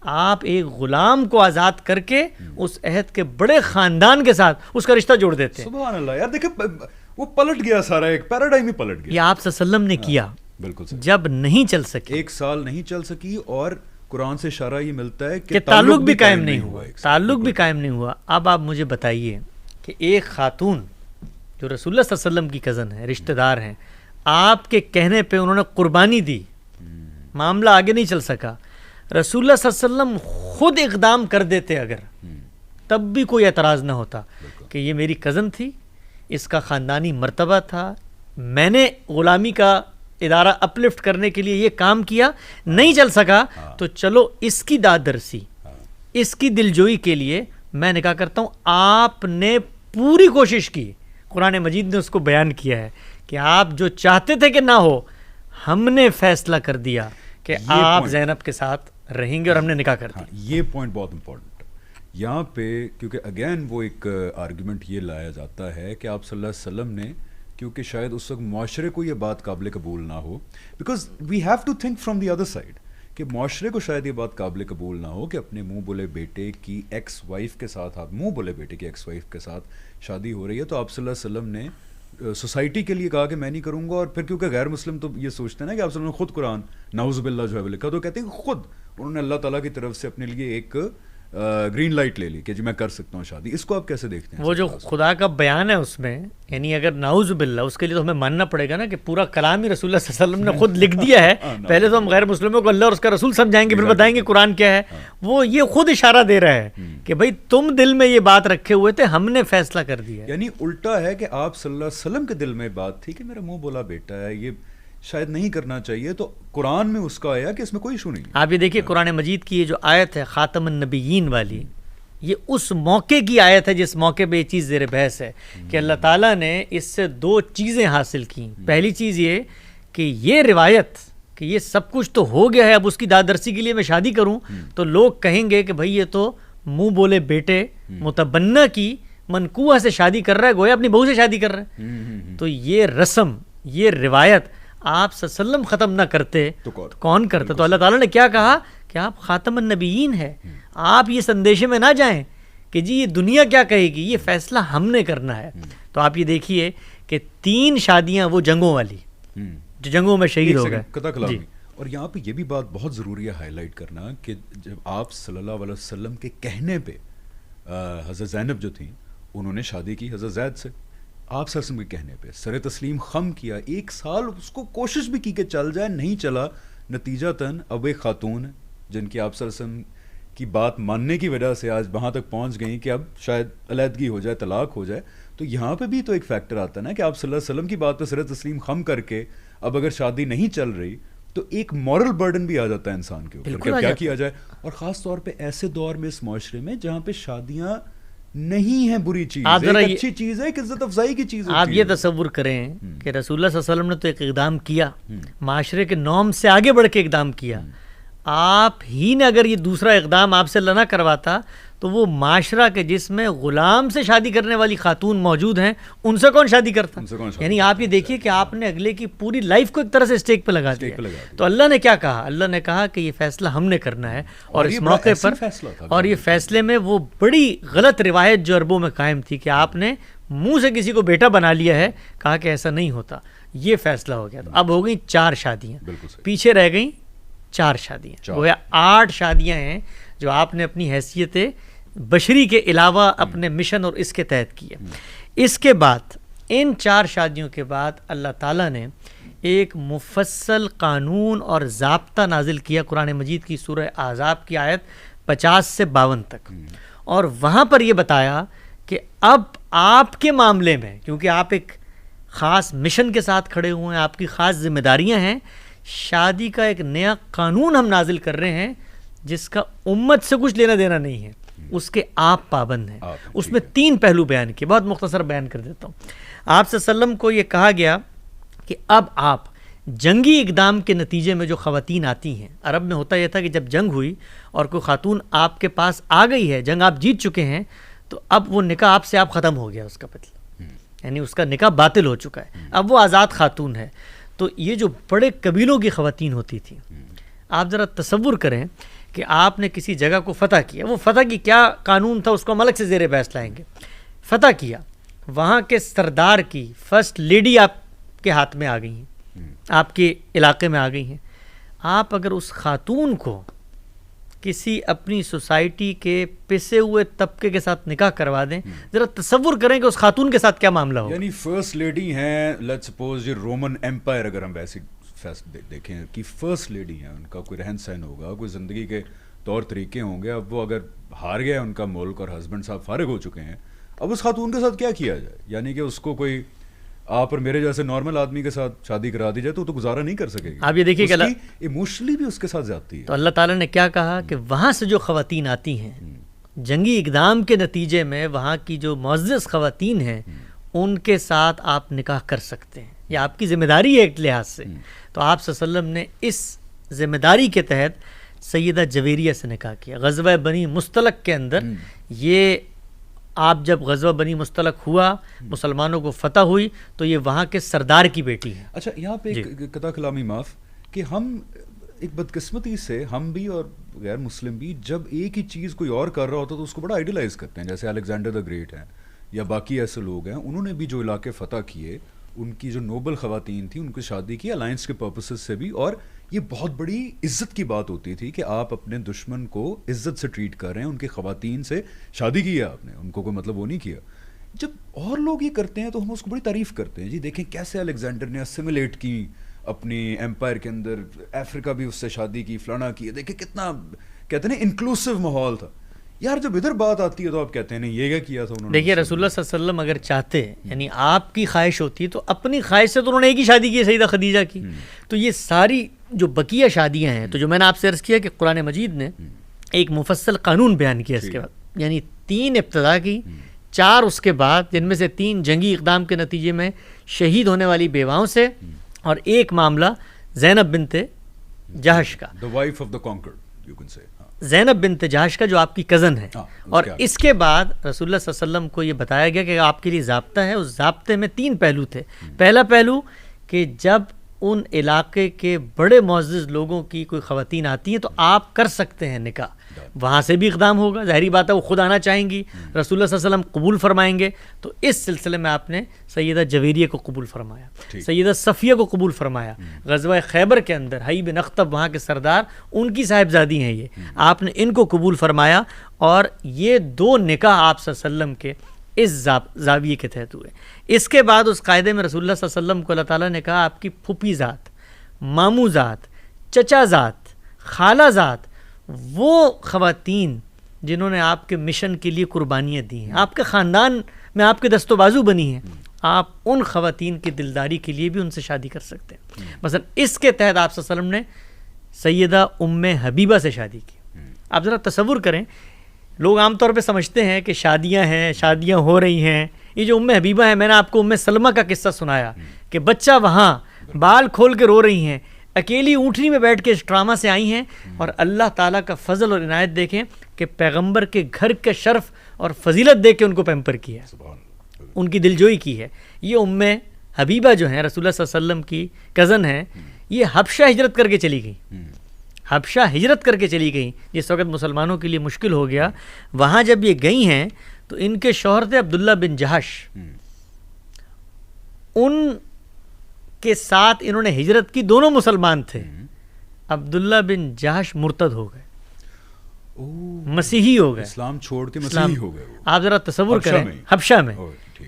آپ ایک غلام کو آزاد کر کے اس عہد کے بڑے خاندان کے ساتھ اس کا رشتہ جوڑ دیتے ہیں.
سبحان اللہ یار, دیکھیں وہ پلٹ گیا, سارا ایک پیراڈائم ہی پلٹ گیا.
یہ آپ صلی اللہ علیہ وسلم نے کیا,
بالکل
جب نہیں چل سکی,
1 سال نہیں چل سکی, اور قرآن سے اشارہ یہ ملتا ہے
کہ تعلق بھی قائم نہیں ہوا, تعلق بھی قائم نہیں ہوا. اب آپ مجھے بتائیے کہ ایک خاتون جو رسول اللہ صلی اللہ علیہ وسلم کی کزن ہے, رشتہ دار ہیں, آپ کے کہنے پہ انہوں نے قربانی دی, معاملہ آگے نہیں چل سکا, رسول اللہ صلی اللہ علیہ وسلم خود اقدام کر دیتے اگر, تب بھی کوئی اعتراض نہ ہوتا کہ یہ میری کزن تھی, اس کا خاندانی مرتبہ تھا, میں نے غلامی کا ادارہ اپلفٹ کرنے کے لیے یہ کام کیا, نہیں چل سکا تو چلو اس کی داد رسی, اس کی دلجوئی کے لیے میں نکاح کرتا ہوں. آپ نے پوری کوشش کی, قرآن مجید نے اس کو بیان کیا ہے کہ آپ جو چاہتے تھے کہ نہ ہو, ہم نے فیصلہ کر دیا کہ آپ زینب کے ساتھ رہیں گے اور ہم نے نکاح کر دیا.
یہ پوائنٹ بہت امپورٹنٹ ہے یہاں پہ, کیونکہ اگین وہ ایک آرگومنٹ یہ لایا جاتا ہے کہ آپ صلی اللہ علیہ وسلم نے, کیونکہ شاید اس وقت معاشرے کو یہ بات قابل قبول نہ ہو, because we have to think from the other side, کہ معاشرے کو شاید یہ بات قابل قبول نہ ہو کہ اپنے منہ بولے بیٹے کی ایکس وائف کے ساتھ, آپ منہ بولے بیٹے کی ایکس وائف کے ساتھ شادی ہو رہی ہے. تو آپ صلی اللہ علیہ وسلم نے سوسائٹی کے لیے کہا کہ میں نہیں کروں گا, اور پھر کیونکہ غیر مسلم تو یہ سوچتے ہیں نا کہ آپ صلی اللہ علیہ وسلم نے خود قرآن نعوذ باللہ جو ہے لکھا, تو کہتے ہیں کہ خود انہوں نے اللہ تعالیٰ کی طرف سے اپنے لیے ایک گرین لائٹ لے لی کہ جی میں کر سکتا ہوں شادی. اس کو آپ کیسے دیکھتے ہیں؟
وہ جو خدا کا بیان ہے اس میں, یعنی اگر نعوذ باللہ, اس کے لیے تو ہمیں ماننا پڑے گا نا کہ پورا کلام ہی رسول اللہ صلی اللہ علیہ وسلم نے خود لکھ دیا ہے. پہلے تو ہم غیر مسلموں کو اللہ اور اس کا رسول سمجھائیں گے, پھر بتائیں گے قرآن کیا ہے. وہ یہ خود اشارہ دے رہا ہے کہ بھائی تم دل میں یہ بات رکھے ہوئے تھے, ہم نے فیصلہ کر دیا.
یعنی الٹا ہے کہ آپ صلی اللہ علیہ وسلم کے دل میں بات تھی کہ میرا منہ بولا بیٹا ہے, یہ شاید نہیں کرنا چاہیے, تو قرآن میں اس کا آیا کہ اس میں کوئی ایشو نہیں.
آپ یہ دیکھیے قرآن مجید کی یہ جو آیت ہے خاتم النبیین والی, یہ اس موقع کی آیت ہے جس موقع پہ یہ چیز زیر بحث ہے کہ اللہ تعالیٰ نے اس سے 2 چیزیں حاصل کی. پہلی چیز یہ کہ یہ روایت کہ یہ سب کچھ تو ہو گیا ہے, اب اس کی دادرسی کے لیے میں شادی کروں تو لوگ کہیں گے کہ بھائی یہ تو منہ بولے بیٹے متبنہ کی منکوہ سے شادی کر رہا ہے, گویا اپنی بہو سے شادی کر رہا ہے. تو یہ رسم, یہ روایت آپ صلی اللہ علیہ وسلم ختم نہ کرتے تو کون کرتا؟ تو اللہ تعالیٰ نے کیا کہا کہ آپ خاتم النبیین ہیں, آپ یہ سندیشے میں نہ جائیں کہ جی یہ دنیا کیا کہے گی, یہ فیصلہ ہم نے کرنا ہے. تو آپ یہ دیکھیے کہ 3 شادیاں وہ جنگوں والی جو جنگوں میں شہید ہو گئے.
اور یہاں پہ یہ بھی بات بہت ضروری ہے ہائی لائٹ کرنا کہ جب آپ صلی اللہ علیہ وسلم کے کہنے پہ حضرت زینب جو تھیں انہوں نے شادی کی حضرت زید سے, آپ صلی اللہ علیہ وسلم کے کہنے پہ سر تسلیم خم کیا, 1 سال اس کو کوشش بھی کی کہ چل جائے, نہیں چلا. نتیجتاً اب ایک خاتون جن کی آپ صلی اللہ علیہ وسلم کی بات ماننے کی وجہ سے آج وہاں تک پہنچ گئیں کہ اب شاید علیحدگی ہو جائے, طلاق ہو جائے. تو یہاں پہ بھی تو ایک فیکٹر آتا ہے نا کہ آپ صلی اللہ علیہ وسلم کی بات پہ سر تسلیم خم کر کے اب اگر شادی نہیں چل رہی تو ایک مورل برڈن بھی آ جاتا ہے انسان کے اوپر کہ کیا کیا جائے. اور خاص طور پہ ایسے دور میں اس معاشرے میں جہاں پہ شادیاں نہیں ہیں بری چیز, ایک اچھی چیز ہے, ایک عزت افزائی کی چیز.
آپ یہ تصور کریں کہ رسول اللہ صلی اللہ علیہ وسلم نے تو ایک اقدام کیا, معاشرے کے نارم سے آگے بڑھ کے اقدام کیا. آپ ہی نے اگر یہ دوسرا اقدام آپ سے اللہ نہ کرواتا تو وہ معاشرہ کے جس میں غلام سے شادی کرنے والی خاتون موجود ہیں ان سے کون شادی کرتا؟ یعنی آپ یہ دیکھیے کہ آپ نے اگلے کی پوری لائف کو ایک طرح سے اسٹیک پہ لگا دیا. تو اللہ نے کیا کہا؟ اللہ نے کہا کہ یہ فیصلہ ہم نے کرنا ہے, اور اس موقع پر اور یہ فیصلے میں وہ بڑی غلط روایت جو عربوں میں قائم تھی کہ آپ نے منہ سے کسی کو بیٹا بنا لیا ہے, کہا کہ ایسا نہیں ہوتا, یہ فیصلہ ہو گیا. تو اب ہو گئی 4 شادیاں, پیچھے رہ گئیں 4 شادیاں, گویا 8 شادیاں ہیں جو آپ نے اپنی حیثیت بشری کے علاوہ اپنے مشن اور اس کے تحت کی ہے. اس کے بعد ان 4 شادیوں کے بعد اللہ تعالیٰ نے ایک مفصل قانون اور ضابطہ نازل کیا قرآن مجید کی سورہ احزاب کی آیت 50 سے 52 تک، اور وہاں پر یہ بتایا کہ اب آپ کے معاملے میں، کیونکہ آپ ایک خاص مشن کے ساتھ کھڑے ہوئے ہیں، آپ کی خاص ذمہ داریاں ہیں، شادی کا ایک نیا قانون ہم نازل کر رہے ہیں جس کا امت سے کچھ لینا دینا نہیں ہے، اس کے آپ پابند ہیں۔ اس میں 3 پہلو بیان کیے، بہت مختصر بیان کر دیتا ہوں۔ آپ صلی اللہ علیہ وسلم کو یہ کہا گیا کہ اب آپ جنگی اقدام کے نتیجے میں جو خواتین آتی ہیں، عرب میں ہوتا یہ تھا کہ جب جنگ ہوئی اور کوئی خاتون آپ کے پاس آ گئی ہے، جنگ آپ جیت چکے ہیں، تو اب وہ نکاح آپ سے آپ ختم ہو گیا، اس کا مطلب یعنی اس کا نکاح باطل ہو چکا ہے، اب وہ آزاد خاتون ہے۔ تو یہ جو بڑے قبیلوں کی خواتین ہوتی تھیں، آپ ذرا تصور کریں کہ آپ نے کسی جگہ کو فتح کیا، وہ فتح کی کیا قانون تھا اس کو ہم الگ سے زیر بحث لائیں گے، فتح کیا، وہاں کے سردار کی فرسٹ لیڈی آپ کے ہاتھ میں آ گئی ہیں، آپ کے علاقے میں آ گئی ہیں، آپ اگر اس خاتون کو کسی اپنی سوسائٹی کے پسے ہوئے طبقے کے ساتھ نکاح کروا دیں، ذرا تصور کریں کہ اس خاتون کے ساتھ کیا معاملہ ہو۔
یعنی فرسٹ لیڈی ہیں، لیٹس سپوز یہ رومن ایمپائر اگر ہم ویسے دیکھیں کہ فرسٹ لیڈی ہیں، ان کا کوئی رہن سہن ہوگا، کوئی زندگی کے طور طریقے ہوں گے، اب وہ اگر ہار گیا ان کا ملک اور ہسبینڈ صاحب فارغ ہو چکے ہیں، اب اس خاتون کے ساتھ کیا کیا جائے؟ یعنی کہ اس کو کوئی آپ اور میرے جیسے نارمل آدمی کے ساتھ شادی کرا دی جائے تو گزارا نہیں کر سکے گی۔
آپ یہ دیکھیے کہ
ایموشنلی بھی اس کے ساتھ جاتی ہے۔
تو اللہ تعالیٰ نے کیا کہا کہ وہاں سے جو خواتین آتی ہیں جنگی اقدام کے نتیجے میں، وہاں کی جو معزز خواتین ہیں ان کے ساتھ آپ نکاح کر سکتے ہیں، یہ آپ کی ذمہ داری ہے ایک لحاظ سے۔ تو آپ صلی اللہ علیہ وسلم نے اس ذمہ داری کے تحت سیدہ جویریہ سے نکاح کیا۔ غزوہ بنی مستلق کے اندر یہ آپ جب غزوہ بنی مستلق ہوا، مسلمانوں کو فتح ہوئی، تو یہ وہاں کے سردار کی بیٹی ہے۔
اچھا، یہاں پہ ایک قطع کلامی معاف کہ ہم ایک بدقسمتی سے، ہم بھی اور غیر مسلم بھی، جب ایک ہی چیز کوئی اور کر رہا ہوتا تو اس کو بڑا آئیڈیلائز کرتے ہیں، جیسے الیگزینڈر دا گریٹ ہیں یا باقی ایسے لوگ ہیں، انہوں نے بھی جو علاقے فتح کیے، ان کی جو نوبل خواتین تھیں ان کی شادی کی الائنس کے پرپسز سے بھی، اور یہ بہت بڑی عزت کی بات ہوتی تھی کہ آپ اپنے دشمن کو عزت سے ٹریٹ کر رہے ہیں، ان کی خواتین سے شادی کی ہے آپ نے، ان کو کوئی مطلب وہ نہیں کیا۔ جب اور لوگ یہ کرتے ہیں تو ہم اس کو بڑی تعریف کرتے ہیں، جی دیکھیں کیسے الیگزینڈر نے اسیمولیٹ کی اپنی ایمپائر کے اندر، افریقہ بھی اس سے شادی کی، فلانا کی، دیکھیں کتنا کہتے ہیں نا انکلوسیو ماحول تھا۔ یار جب ادھر بات آتی ہے تو آپ کہتے ہیں نہیں یہ کیا کیا تھا انہوں نے۔
دیکھیے رسول اللہ صلی اللہ علیہ وسلم اگر چاہتے، یعنی آپ کی خواہش ہوتی تو اپنی خواہش سے تو انہوں نے ایک ہی شادی کی ہے، سیدہ خدیجہ کی۔ تو یہ ساری جو بقیہ شادیاں ہیں، تو جو میں نے آپ سے عرض کیا کہ قرآن مجید نے ایک مفصل قانون بیان کیا اس کے بعد، یعنی 3 ابتدا کی، 4 اس کے بعد، جن میں سے 3 جنگی اقدام کے نتیجے میں شہید ہونے والی بیواؤں سے، اور ایک معاملہ زینب بنت جہش کا،
the wife of the conquered, you can say.
زینب بنت جہش کا جو آپ کی کزن ہے۔ اور اس کے بعد رسول اللہ صلی اللہ علیہ وسلم کو یہ بتایا گیا کہ آپ کے لیے ضابطہ ہے، اس ضابطے میں 3 پہلو تھے۔ پہلا پہلو کہ جب ان علاقے کے بڑے معزز لوگوں کی کوئی خواتین آتی ہیں تو آپ کر سکتے ہیں نکاح، وہاں سے بھی اقدام ہوگا، ظاہری بات ہے وہ خود آنا چاہیں گی، رسول اللہ صلی اللہ علیہ وسلم قبول فرمائیں گے۔ تو اس سلسلے میں آپ نے سیدہ جویریہ کو قبول فرمایا، سیدہ صفیہ کو قبول فرمایا۔ غزوہ خیبر کے اندر حی بن اخطب وہاں کے سردار، ان کی صاحبزادی ہیں یہ، آپ نے ان کو قبول فرمایا، اور یہ 2 نکاح آپ صلی اللہ علیہ وسلم کے اس زاویے کے تحت ہوئے۔ اس کے بعد اس قاعدے میں رسول اللہ صلی اللہ علیہ وسلم کو اللہ تعالیٰ نے کہا آپ کی پھوپھی ذات، ماموں ذات، چچا ذات، خالہ ذات، وہ خواتین جنہوں نے آپ کے مشن کے لیے قربانیاں دی ہیں، آپ کے خاندان میں آپ کے دست و بازو بنی ہیں، آپ ان خواتین کی دلداری کے لیے بھی ان سے شادی کر سکتے ہیں۔ مثلا اس کے تحت آپ صلی اللہ علیہ وسلم نے سیدہ ام حبیبہ سے شادی کی۔ آپ ذرا تصور کریں، لوگ عام طور پہ سمجھتے ہیں کہ شادیاں ہیں، شادیاں ہو رہی ہیں، یہ جو ام حبیبہ ہے، میں نے آپ کو ام سلمہ کا قصہ سنایا کہ بچہ وہاں بال کھول کے رو رہی ہیں، اکیلی اونٹنی میں بیٹھ کے اس ڈرامہ سے آئی ہیں، اور اللہ تعالیٰ کا فضل اور عنایت دیکھیں کہ پیغمبر کے گھر کے شرف اور فضیلت دیکھ کے ان کو پیمپر کیا ہے، ان کی دلجوئی کی ہے۔ یہ ام حبیبہ جو ہیں رسول اللہ صلی اللہ علیہ وسلم کی کزن ہیں، یہ حبشہ ہجرت کر کے چلی گئی، حبشہ ہجرت کر کے چلی گئی جس وقت مسلمانوں کے لیے مشکل ہو گیا۔ وہاں جب یہ گئی ہیں تو ان کے شوہر تھے عبداللہ بن جہش، ان کے ساتھ انہوں نے ہجرت کی، دونوں مسلمان تھے۔ عبداللہ بن جہش مرتد ہو گئے، مسیحی ہو گئے،
اسلام چھوڑ کے مسیحی ہو گئے۔
آپ ذرا تصور کریں، حبشہ میں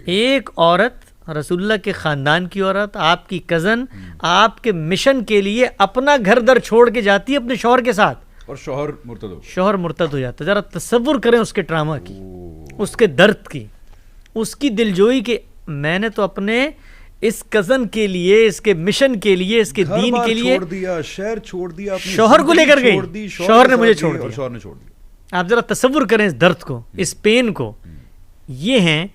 ایک عورت رسول اللہ کے خاندان کی عورت، آپ کی کزن، آپ کے مشن کے لیے اپنا گھر در چھوڑ کے جاتی ہے اپنے شوہر کے ساتھ،
اور شوہر
مرتد ہو جاتا ہے. ذرا تصور کریں اس کے ٹراما کی، اس کے درد کی، اس کی دلجوئی کہ میں نے تو اپنے اس کزن کے لیے، اس کے مشن کے لیے، اس کے دین کے لیے
چھوڑ دیا، شہر چھوڑ دیا،
شوہر کو لے کر گئی، شوہر نے مجھے چھوڑ دیا. آپ ذرا تصور کریں اس درد کو، اس پین کو. یہ ہیں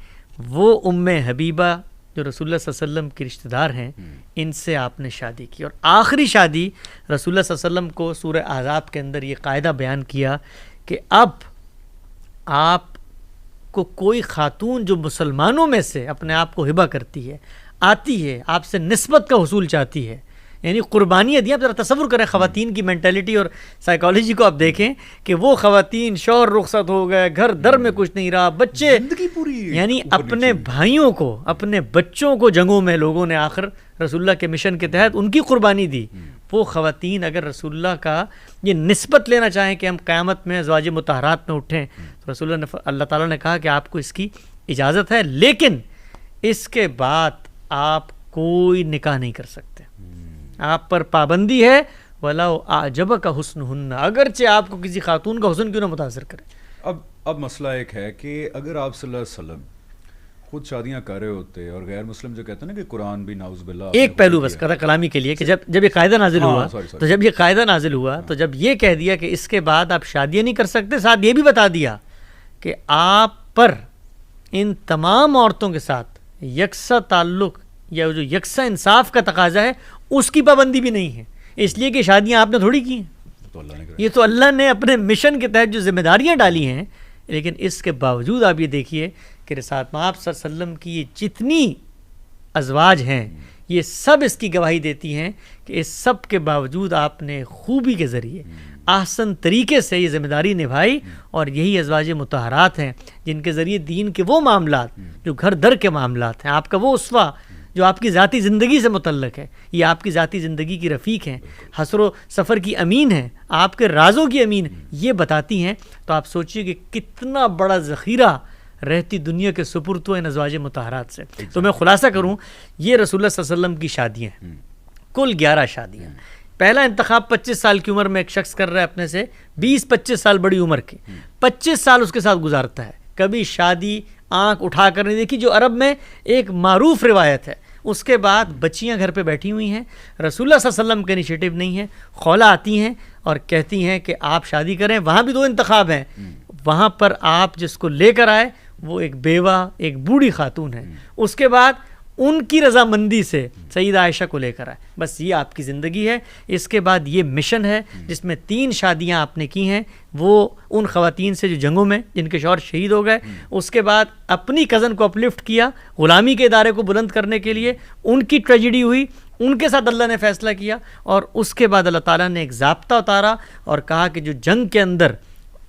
وہ ام حبیبہ جو رسول اللہ صلی اللہ علیہ وسلم کے رشتہ دار ہیں، ان سے آپ نے شادی کی. اور آخری شادی رسول اللہ صلی اللہ علیہ وسلم کو سورہ احزاب کے اندر یہ قاعدہ بیان کیا کہ اب آپ کو کوئی خاتون جو مسلمانوں میں سے اپنے آپ کو ہبہ کرتی ہے، آتی ہے، آپ سے نسبت کا حصول چاہتی ہے، یعنی قربانیاں دیں. آپ ذرا تصور کریں خواتین کی مینٹیلٹی اور سائیکالوجی کو. آپ دیکھیں کہ وہ خواتین، شوہر رخصت ہو گئے، گھر در میں کچھ نہیں رہا، بچے، یعنی اپنے بھائیوں کو، اپنے بچوں کو جنگوں میں لوگوں نے آخر رسول اللہ کے مشن کے تحت ان کی قربانی دی. وہ خواتین اگر رسول اللہ کا یہ نسبت لینا چاہیں کہ ہم قیامت میں ازواج مطہرات میں اٹھیں، تو رسول اللہ تعالیٰ نے کہا کہ آپ کو اس کی اجازت ہے، لیکن اس کے بعد آپ کوئی نکاح نہیں کر سکتے. آپ پر پابندی ہے، وَلَوْ أَعْجَبَكَ حُسْنُهُنَّ، اگرچہ آپ کو کسی خاتون کا حسن کیوں نہ متاثر کرے.
اب مسئلہ ایک ہے کہ اگر آپ صلی اللہ علیہ وسلم خود شادیاں کر رہے ہوتے اور غیر مسلم جو کہتے ہیں نا کہ قرآن بھی نعوذ باللہ،
ایک پہلو بس قطع کلامی کے لیے کہ جب یہ قاعدہ نازل ہوا، تو جب یہ قاعدہ نازل ہوا تو جب یہ کہہ دیا کہ اس کے بعد آپ شادیاں نہیں کر سکتے، ساتھ یہ بھی بتا دیا کہ آپ پر ان تمام عورتوں کے ساتھ یکساں تعلق یا جو یکساں انصاف کا تقاضا ہے اس کی پابندی بھی نہیں ہے، اس لیے کہ شادیاں آپ نے تھوڑی کی ہیں، یہ تو اللہ نے اپنے مشن کے تحت جو ذمہ داریاں ڈالی ہیں. لیکن اس کے باوجود آپ یہ دیکھیے کہ رسالت آپ صلی اللہ علیہ وسلم کی یہ جتنی ازواج ہیں یہ سب اس کی گواہی دیتی ہیں کہ اس سب کے باوجود آپ نے خوبی کے ذریعے احسن طریقے سے یہ ذمہ داری نبھائی. اور یہی ازواج مطہرات ہیں جن کے ذریعے دین کے وہ معاملات جو گھر در کے معاملات ہیں، آپ کا وہ اسوہ جو آپ کی ذاتی زندگی سے متعلق ہے، یہ آپ کی ذاتی زندگی کی رفیق ہیں، حسر و سفر کی امین ہیں، آپ کے رازوں کی امین ہیں، یہ بتاتی ہیں. تو آپ سوچئے کہ کتنا بڑا ذخیرہ رہتی دنیا کے سپرد ان ازواج مطہرات سے. تو میں خلاصہ کروں، یہ رسول اللہ صلی اللہ علیہ وسلم کی شادیاں ہیں، کل 11 شادیاں. پہلا انتخاب 25 سال کی عمر میں ایک شخص کر رہا ہے اپنے سے، 20-25 سال بڑی عمر کے، 25 سال اس کے ساتھ گزارتا ہے، کبھی شادی آنکھ اٹھا کر نہیں دیکھی، جو عرب میں ایک معروف روایت ہے. اس کے بعد بچیاں گھر پہ بیٹھی ہوئی ہیں، رسول اللہ صلی اللہ علیہ وسلم کا انیشیٹو نہیں ہے، خولہ آتی ہیں اور کہتی ہیں کہ آپ شادی کریں. وہاں بھی 2 انتخاب ہیں، وہاں پر آپ جس کو لے کر آئے وہ ایک بیوہ، ایک بوڑھی خاتون ہے، اس کے بعد ان کی رضامندی سے سیدہ عائشہ کو لے کر آئے. بس یہ آپ کی زندگی ہے. اس کے بعد یہ مشن ہے جس میں 3 شادیاں آپ نے کی ہیں، وہ ان خواتین سے جو جنگوں میں جن کے شوہر شہید ہو گئے. اس کے بعد اپنی کزن کو اپلفٹ کیا غلامی کے ادارے کو بلند کرنے کے لیے، ان کی ٹریجڈی ہوئی، ان کے ساتھ اللہ نے فیصلہ کیا. اور اس کے بعد اللہ تعالیٰ نے ایک ضابطہ اتارا اور کہا کہ جو جنگ کے اندر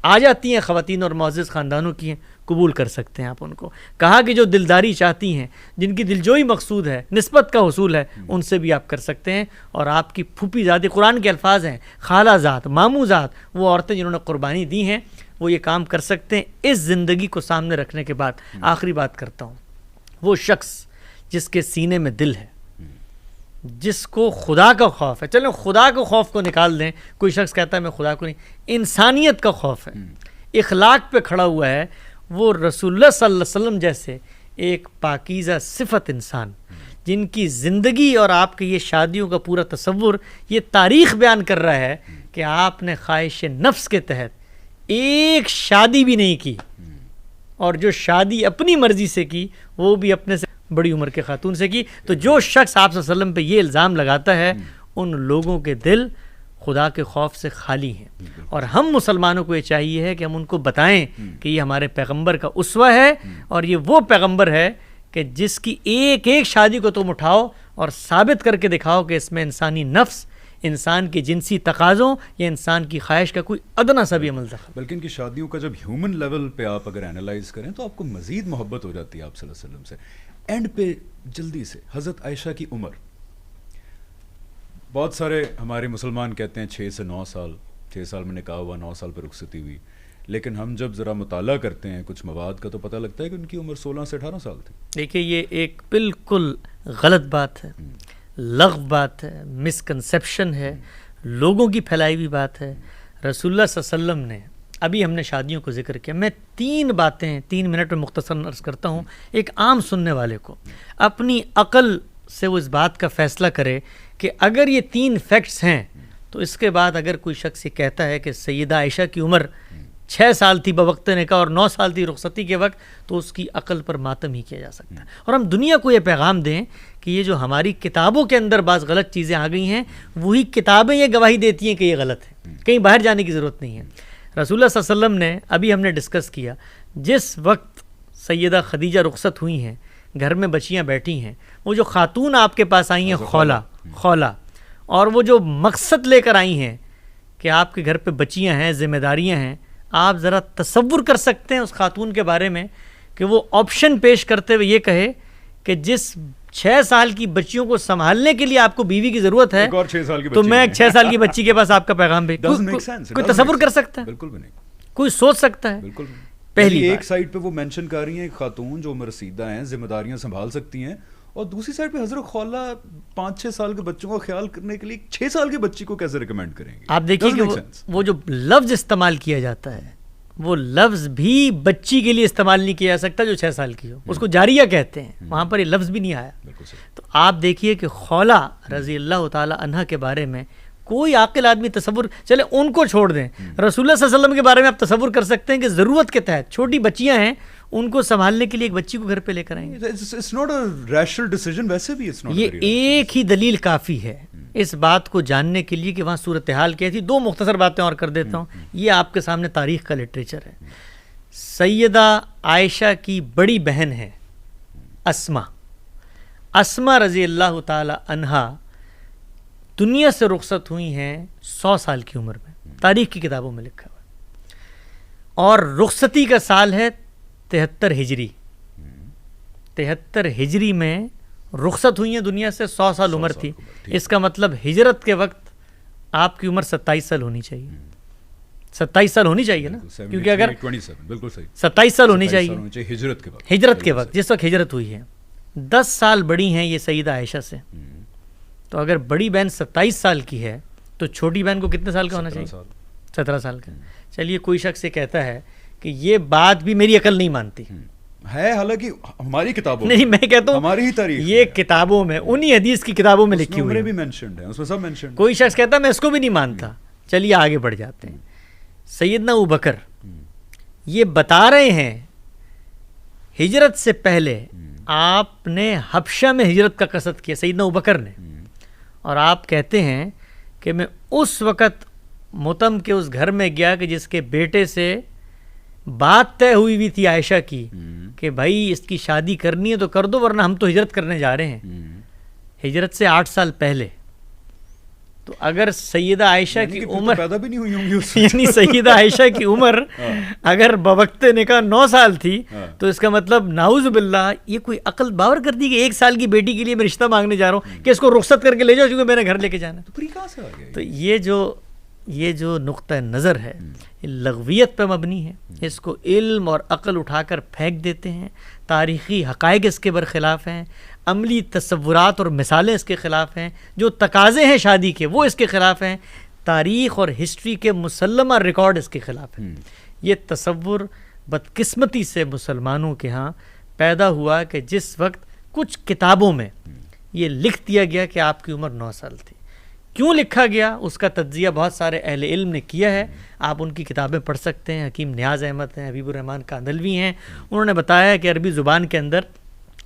آ جاتی ہیں خواتین اور معزز خاندانوں کی ہیں، قبول کر سکتے ہیں آپ ان کو. کہا کہ جو دلداری چاہتی ہیں، جن کی دلجوئی مقصود ہے، نسبت کا حصول ہے، ان سے بھی آپ کر سکتے ہیں. اور آپ کی پھوپھی ذاتی، قرآن کے الفاظ ہیں، خالہ ذات، ماموں ذات، وہ عورتیں جنہوں نے قربانی دی ہیں، وہ یہ کام کر سکتے ہیں. اس زندگی کو سامنے رکھنے کے بعد آخری بات کرتا ہوں، وہ شخص جس کے سینے میں دل ہے، جس کو خدا کا خوف ہے، چلیں خدا کے خوف کو نکال دیں، کوئی شخص کہتا ہے میں خدا کو نہیں، انسانیت کا خوف ہے، اخلاق پہ کھڑا ہوا ہے، وہ رسول اللہ صلی اللہ علیہ وسلم جیسے ایک پاکیزہ صفت انسان جن کی زندگی اور آپ کے یہ شادیوں کا پورا تصور، یہ تاریخ بیان کر رہا ہے کہ آپ نے خواہش نفس کے تحت ایک شادی بھی نہیں کی، اور جو شادی اپنی مرضی سے کی وہ بھی اپنے سے بڑی عمر کے خاتون سے کی. تو جو شخص آپ صلی اللہ علیہ وسلم پہ یہ الزام لگاتا ہے، ان لوگوں کے دل خدا کے خوف سے خالی ہیں. اور ہم مسلمانوں کو یہ چاہیے ہے کہ ہم ان کو بتائیں کہ یہ ہمارے پیغمبر کا اسوہ ہے، اور یہ وہ پیغمبر ہے کہ جس کی ایک ایک شادی کو تم اٹھاؤ اور ثابت کر کے دکھاؤ کہ اس میں انسانی نفس، انسان کی جنسی تقاضوں یا انسان کی خواہش کا کوئی ادنا سا بھی عمل دخل.
بلکہ ان کی شادیوں کا جب ہیومن لیول پہ آپ اگر اینالائز کریں تو آپ کو مزید محبت ہو جاتی ہے آپ صلی اللہ علیہ وسلم سے. اینڈ پہ جلدی سے حضرت عائشہ کی عمر، بہت سارے ہمارے مسلمان کہتے ہیں 6 سے 9 سال، 6 سال میں نکاح ہوا، 9 سال پہ رخصتی ہوئی، لیکن ہم جب ذرا مطالعہ کرتے ہیں کچھ مواد کا تو پتہ لگتا ہے کہ ان کی عمر 16 سے 18 سال تھی.
دیکھیے یہ ایک بالکل غلط بات ہے، لغو بات ہے، مسکنسیپشن ہے، لوگوں کی پھیلائی ہوئی بات ہے. رسول اللہ صلی اللہ علیہ وسلم نے، ابھی ہم نے شادیوں کو ذکر کیا، میں 3 باتیں 3 منٹ میں مختصر عرض کرتا ہوں ایک عام سننے والے کو، اپنی عقل سے وہ اس بات کا فیصلہ کرے کہ اگر یہ 3 فیکٹس ہیں تو اس کے بعد اگر کوئی شخص یہ کہتا ہے کہ سیدہ عائشہ کی عمر 6 سال تھی بوقت نکاح اور 9 سال تھی رخصتی کے وقت، تو اس کی عقل پر ماتم ہی کیا جا سکتا ہے. اور ہم دنیا کو یہ پیغام دیں کہ یہ جو ہماری کتابوں کے اندر بعض غلط چیزیں آ گئی ہیں، وہی کتابیں یہ گواہی دیتی ہیں کہ یہ غلط ہے، کہیں باہر جانے کی ضرورت نہیں ہے. رسول اللہ صلی اللہ علیہ وسلم نے، ابھی ہم نے ڈسکس کیا، جس وقت سیدہ خدیجہ رخصت ہوئی ہیں، گھر میں بچیاں بیٹھی ہیں، وہ جو خاتون آپ کے پاس آئی ہیں خولہ، اور وہ جو مقصد لے کر آئی ہیں کہ آپ کے گھر پہ بچیاں ہیں، ذمہ داریاں ہیں، آپ ذرا تصور کر سکتے ہیں اس خاتون کے بارے میں کہ وہ آپشن پیش کرتے ہوئے یہ کہے کہ جس 6 سال کی بچیوں کو سنبھالنے کے لیے آپ کو بیوی کی ضرورت ہے تو میں 6 سال کی بچی کے پاس آپ کا پیغام بھیج. کوئی تصور کر سکتا ہے؟
بالکل بھی نہیں.
کوئی سوچ سکتا ہے؟
بالکل نہیں.
پہلی
ایک سائڈ پہ وہ مینشن کر رہی ہیں ایک خاتون جو عمر رسیدہ ہیں، ذمہ داریاں سنبھال سکتی ہیں، اور دوسری سائڈ پہ حضرت خولہ 5-6 سال کے بچوں کا خیال کرنے کے لیے 6 سال کی بچی کو کیسے ریکمینڈ کریں گے؟
آپ دیکھیے کہ وہ جو لفظ استعمال کیا جاتا ہے، وہ لفظ بھی بچی کے لیے استعمال نہیں کیا جا سکتا جو 6 سال کی ہو. اس کو جاریہ کہتے ہیں، وہاں پر یہ لفظ بھی نہیں آیا. تو آپ دیکھیے کہ خولہ رضی اللہ تعالی عنہ کے بارے میں کوئی عاقل آدمی تصور، چلے ان کو چھوڑ دیں، رسول اللہ صلی اللہ علیہ وسلم کے بارے میں آپ تصور کر سکتے ہیں کہ ضرورت کے تحت چھوٹی بچیاں ہیں، ان کو سنبھالنے کے لیے ایک بچی کو گھر پہ لے کر آئیں گے. یہ ایک ہی دلیل کافی ہے اس بات کو جاننے کے لیے کہ وہاں صورتحال کیا تھی. 2 مختصر باتیں اور کر دیتا ہوں، یہ آپ کے سامنے تاریخ کا لٹریچر ہے. سیدہ عائشہ کی بڑی بہن ہے اسما رضی اللہ تعالی عنہا، دنیا سے رخصت ہوئی ہیں 100 سال کی عمر میں، تاریخ کی کتابوں میں لکھا ہوا ہے. اور رخصتی کا سال ہے 73 ہجری. 73 ہجری میں رخصت ہوئی ہیں دنیا سے، 100 سال عمر تھی. اس کا مطلب ہجرت کے وقت آپ کی عمر 27 سال ہونی چاہیے. 27 سال ہونی چاہیے نا، کیونکہ اگر 27 سال ہونی چاہیے ہجرت کے وقت، جس وقت ہجرت ہوئی ہے. 10 سال بڑی ہیں یہ سیدہ عائشہ سے. تو اگر بڑی بہن 27 سال کی ہے تو چھوٹی بہن کو کتنے سال کا ہونا چاہیے؟ 17 سال کا. چلیے کوئی شخص یہ کہتا ہے کہ یہ بات بھی میری عقل نہیں مانتی
ہے، حالانکہ ہماری کتابوں
نہیں، میں کہتا ہوں
ہماری ہی تاریخ، یہ
کتابوں میں، انہی حدیث کی کتابوں میں لکھی ہوئی
بھی مینشنڈ ہے، اس میں سب مینشنڈ.
کوئی شخص کہتا ہے میں اس کو بھی نہیں مانتا. چلیے آگے بڑھ جاتے ہیں. سیدنا ابوبکر یہ بتا رہے ہیں ہجرت سے پہلے آپ نے حبشہ میں ہجرت کا قصد کیا، سیدنا ابوبکر نے، اور آپ کہتے ہیں کہ میں اس وقت متم کے اس گھر میں گیا کہ جس کے بیٹے سے بات طے ہوئی تھی عائشہ کی کہ بھائی اس کی شادی کرنی ہے تو کر دو ورنہ ہم تو ہجرت کرنے جا رہے ہیں. ہجرت سے 8 سال پہلے. تو اگر سیدہ عائشہ کی عمر
پیدا بھی نہیں ہوئی ہوں گی،
یعنی سیدہ عائشہ کی عمر اگر بوقت نکاح 9 سال تھی تو اس کا مطلب نعوذ باللہ یہ کوئی عقل باور کرتی کہ 1 سال کی بیٹی کے لیے میں رشتہ مانگنے جا رہا ہوں کہ اس کو رخصت کر کے لے جاؤ کیونکہ میں نے گھر لے کے جانا. تو یہ جو نقطہ نظر ہے یہ لغویت پہ مبنی ہے. اس کو علم اور عقل اٹھا کر پھینک دیتے ہیں. تاریخی حقائق اس کے برخلاف ہیں، عملی تصورات اور مثالیں اس کے خلاف ہیں، جو تقاضے ہیں شادی کے وہ اس کے خلاف ہیں، تاریخ اور ہسٹری کے مسلمہ ریکارڈ اس کے خلاف ہیں. یہ تصور بدقسمتی سے مسلمانوں کے ہاں پیدا ہوا کہ جس وقت کچھ کتابوں میں یہ لکھ دیا گیا کہ آپ کی عمر 9 سال تھی. کیوں لکھا گیا اس کا تجزیہ بہت سارے اہل علم نے کیا ہے، آپ ان کی کتابیں پڑھ سکتے ہیں. حکیم نیاز احمد ہیں، حبیب الرحمن کاندلوی ہیں، انہوں نے بتایا کہ عربی زبان کے اندر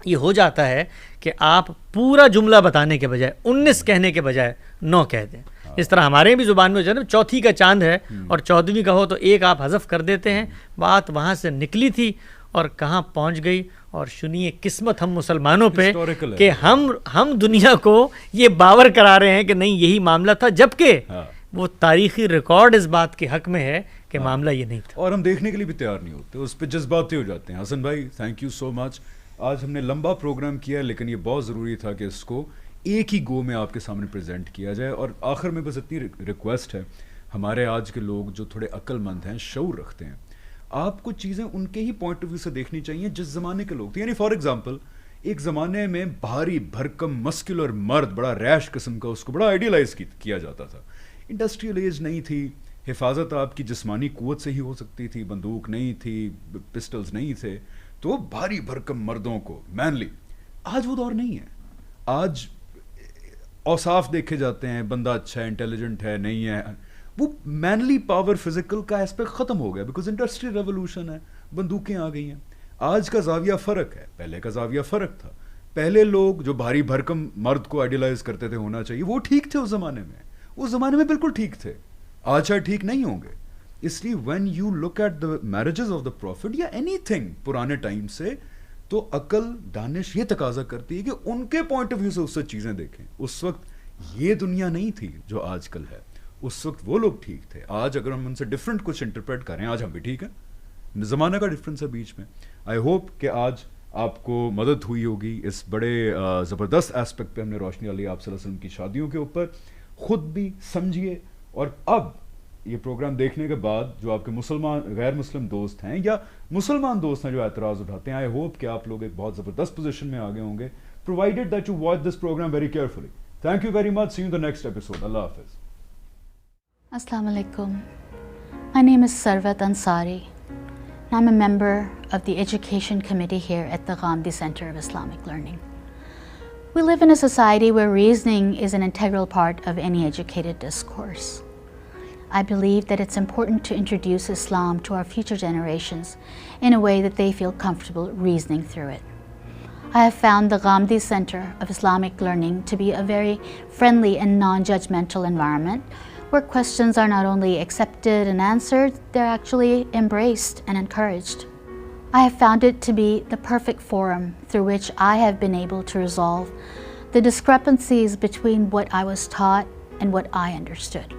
یہ ہو جاتا ہے کہ آپ پورا جملہ بتانے کے بجائے 19 کہنے کے بجائے 9 کہہ دیں. اس طرح ہمارے بھی زبان میں جو ہے نا چوتھی کا چاند ہے اور 14ویں کا ہو تو 1 آپ حذف کر دیتے ہیں. بات وہاں سے نکلی تھی اور کہاں پہنچ گئی. اور سنیے قسمت ہم مسلمانوں پہ کہ ہم دنیا کو یہ باور کرا رہے ہیں کہ نہیں یہی معاملہ تھا، جبکہ وہ تاریخی ریکارڈ اس بات کے حق میں ہے کہ معاملہ یہ نہیں تھا.
اور ہم دیکھنے کے لیے بھی تیار نہیں ہوتے، اس پہ جذباتی ہو جاتے ہیں. حسن بھائی تھینک یو سو مچ. آج ہم نے لمبا پروگرام کیا لیکن یہ بہت ضروری تھا کہ اس کو ایک ہی گو میں آپ کے سامنے پریزنٹ کیا جائے. اور آخر میں بس اتنی ریکویسٹ ہے، ہمارے آج کے لوگ جو تھوڑے عقل مند ہیں، شعور رکھتے ہیں، آپ کو چیزیں ان کے ہی پوائنٹ آف ویو سے دیکھنی چاہیے جس زمانے کے لوگ تھے. یعنی فار ایگزامپل ایک زمانے میں بھاری بھرکم مسکولر مرد بڑا ریش قسم کا اس کو بڑا آئیڈیلائز کیا جاتا تھا. انڈسٹریل ایج نہیں تھی, حفاظت آپ کی جسمانی قوت سے ہی ہو سکتی تھی, بندوق نہیں تھی, پسٹلز نہیں تھے, تو بھاری بھرکم مردوں کو مینلی. آج وہ دور نہیں ہے. آج اوصاف دیکھے جاتے ہیں, بندہ اچھا ہے, انٹیلیجنٹ ہے, نہیں ہے. وہ مینلی پاور فزیکل کا اسپیکٹ ختم ہو گیا بیکاز انڈسٹریل ریولوشن ہے, بندوقیں آ گئی ہیں. آج کا زاویہ فرق ہے, پہلے کا زاویہ فرق تھا. پہلے لوگ جو بھاری بھرکم مرد کو آئیڈیلائز کرتے تھے ہونا چاہیے, وہ ٹھیک تھے اس زمانے میں, اس زمانے میں بالکل ٹھیک تھے. آج شاید ٹھیک نہیں ہوں گے. اس لیے when you look at the marriages of the prophet یا اینی تھنگ پرانے ٹائم سے, تو عقل دانش یہ تقاضا کرتی ہے کہ ان کے پوائنٹ آف ویو سے اس سے چیزیں دیکھیں. اس وقت یہ دنیا نہیں تھی جو آج کل ہے, اس وقت وہ لوگ ٹھیک تھے. آج اگر ہم ان سے ڈفرینٹ کچھ انٹرپریٹ کریں, آج ہم بھی ٹھیک ہیں, زمانہ کا ڈفرینس ہے بیچ میں. آئی ہوپ کہ آج آپ کو مدد ہوئی ہوگی. اس بڑے زبردست اسپیکٹ پہ ہم نے روشنی ڈالی آپ صلی اللہ علیہ وسلم کی شادیوں کے اوپر. خود بھی سمجھیے, اور اب یہ پروگرام دیکھنے کے بعد جو آپ کے مسلمان غیر مسلم دوست ہیں یا مسلمان دوست ہیں جو اعتراض اٹھاتے ہیں, آئی ہوپ کہ آپ لوگ ایک بہت زبردست پوزیشن میں آگے ہوں گے, provided that you watch this programme very carefully. Thank you very much. See you in the next episode. اللہ حافظ.
Assalamu alaikum. My name is Sarvat Ansari. I'm a member of the Education Committee here at the Ghamdi Center of Islamic Learning. We live in a society where reasoning is an integral part of any educated discourse. I believe that it's important to introduce Islam to our future generations in a way that they feel comfortable reasoning through it. I have found the Ghamdi Center of Islamic Learning to be a very friendly and non-judgmental environment where questions are not only accepted and answered, they're actually embraced and encouraged. I have found it to be the perfect forum through which I have been able to resolve the discrepancies between what I was taught and what I understood.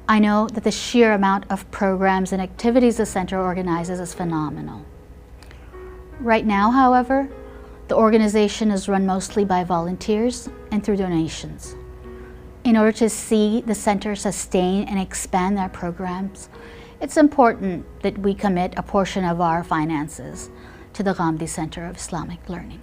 I know that the sheer amount of programs and activities the center organizes is phenomenal. Right now, however, the organization is run mostly by volunteers and through donations. In order to see the center sustain and expand their programs, it's important that we commit a portion of our finances to the Ghamdi Center of Islamic Learning.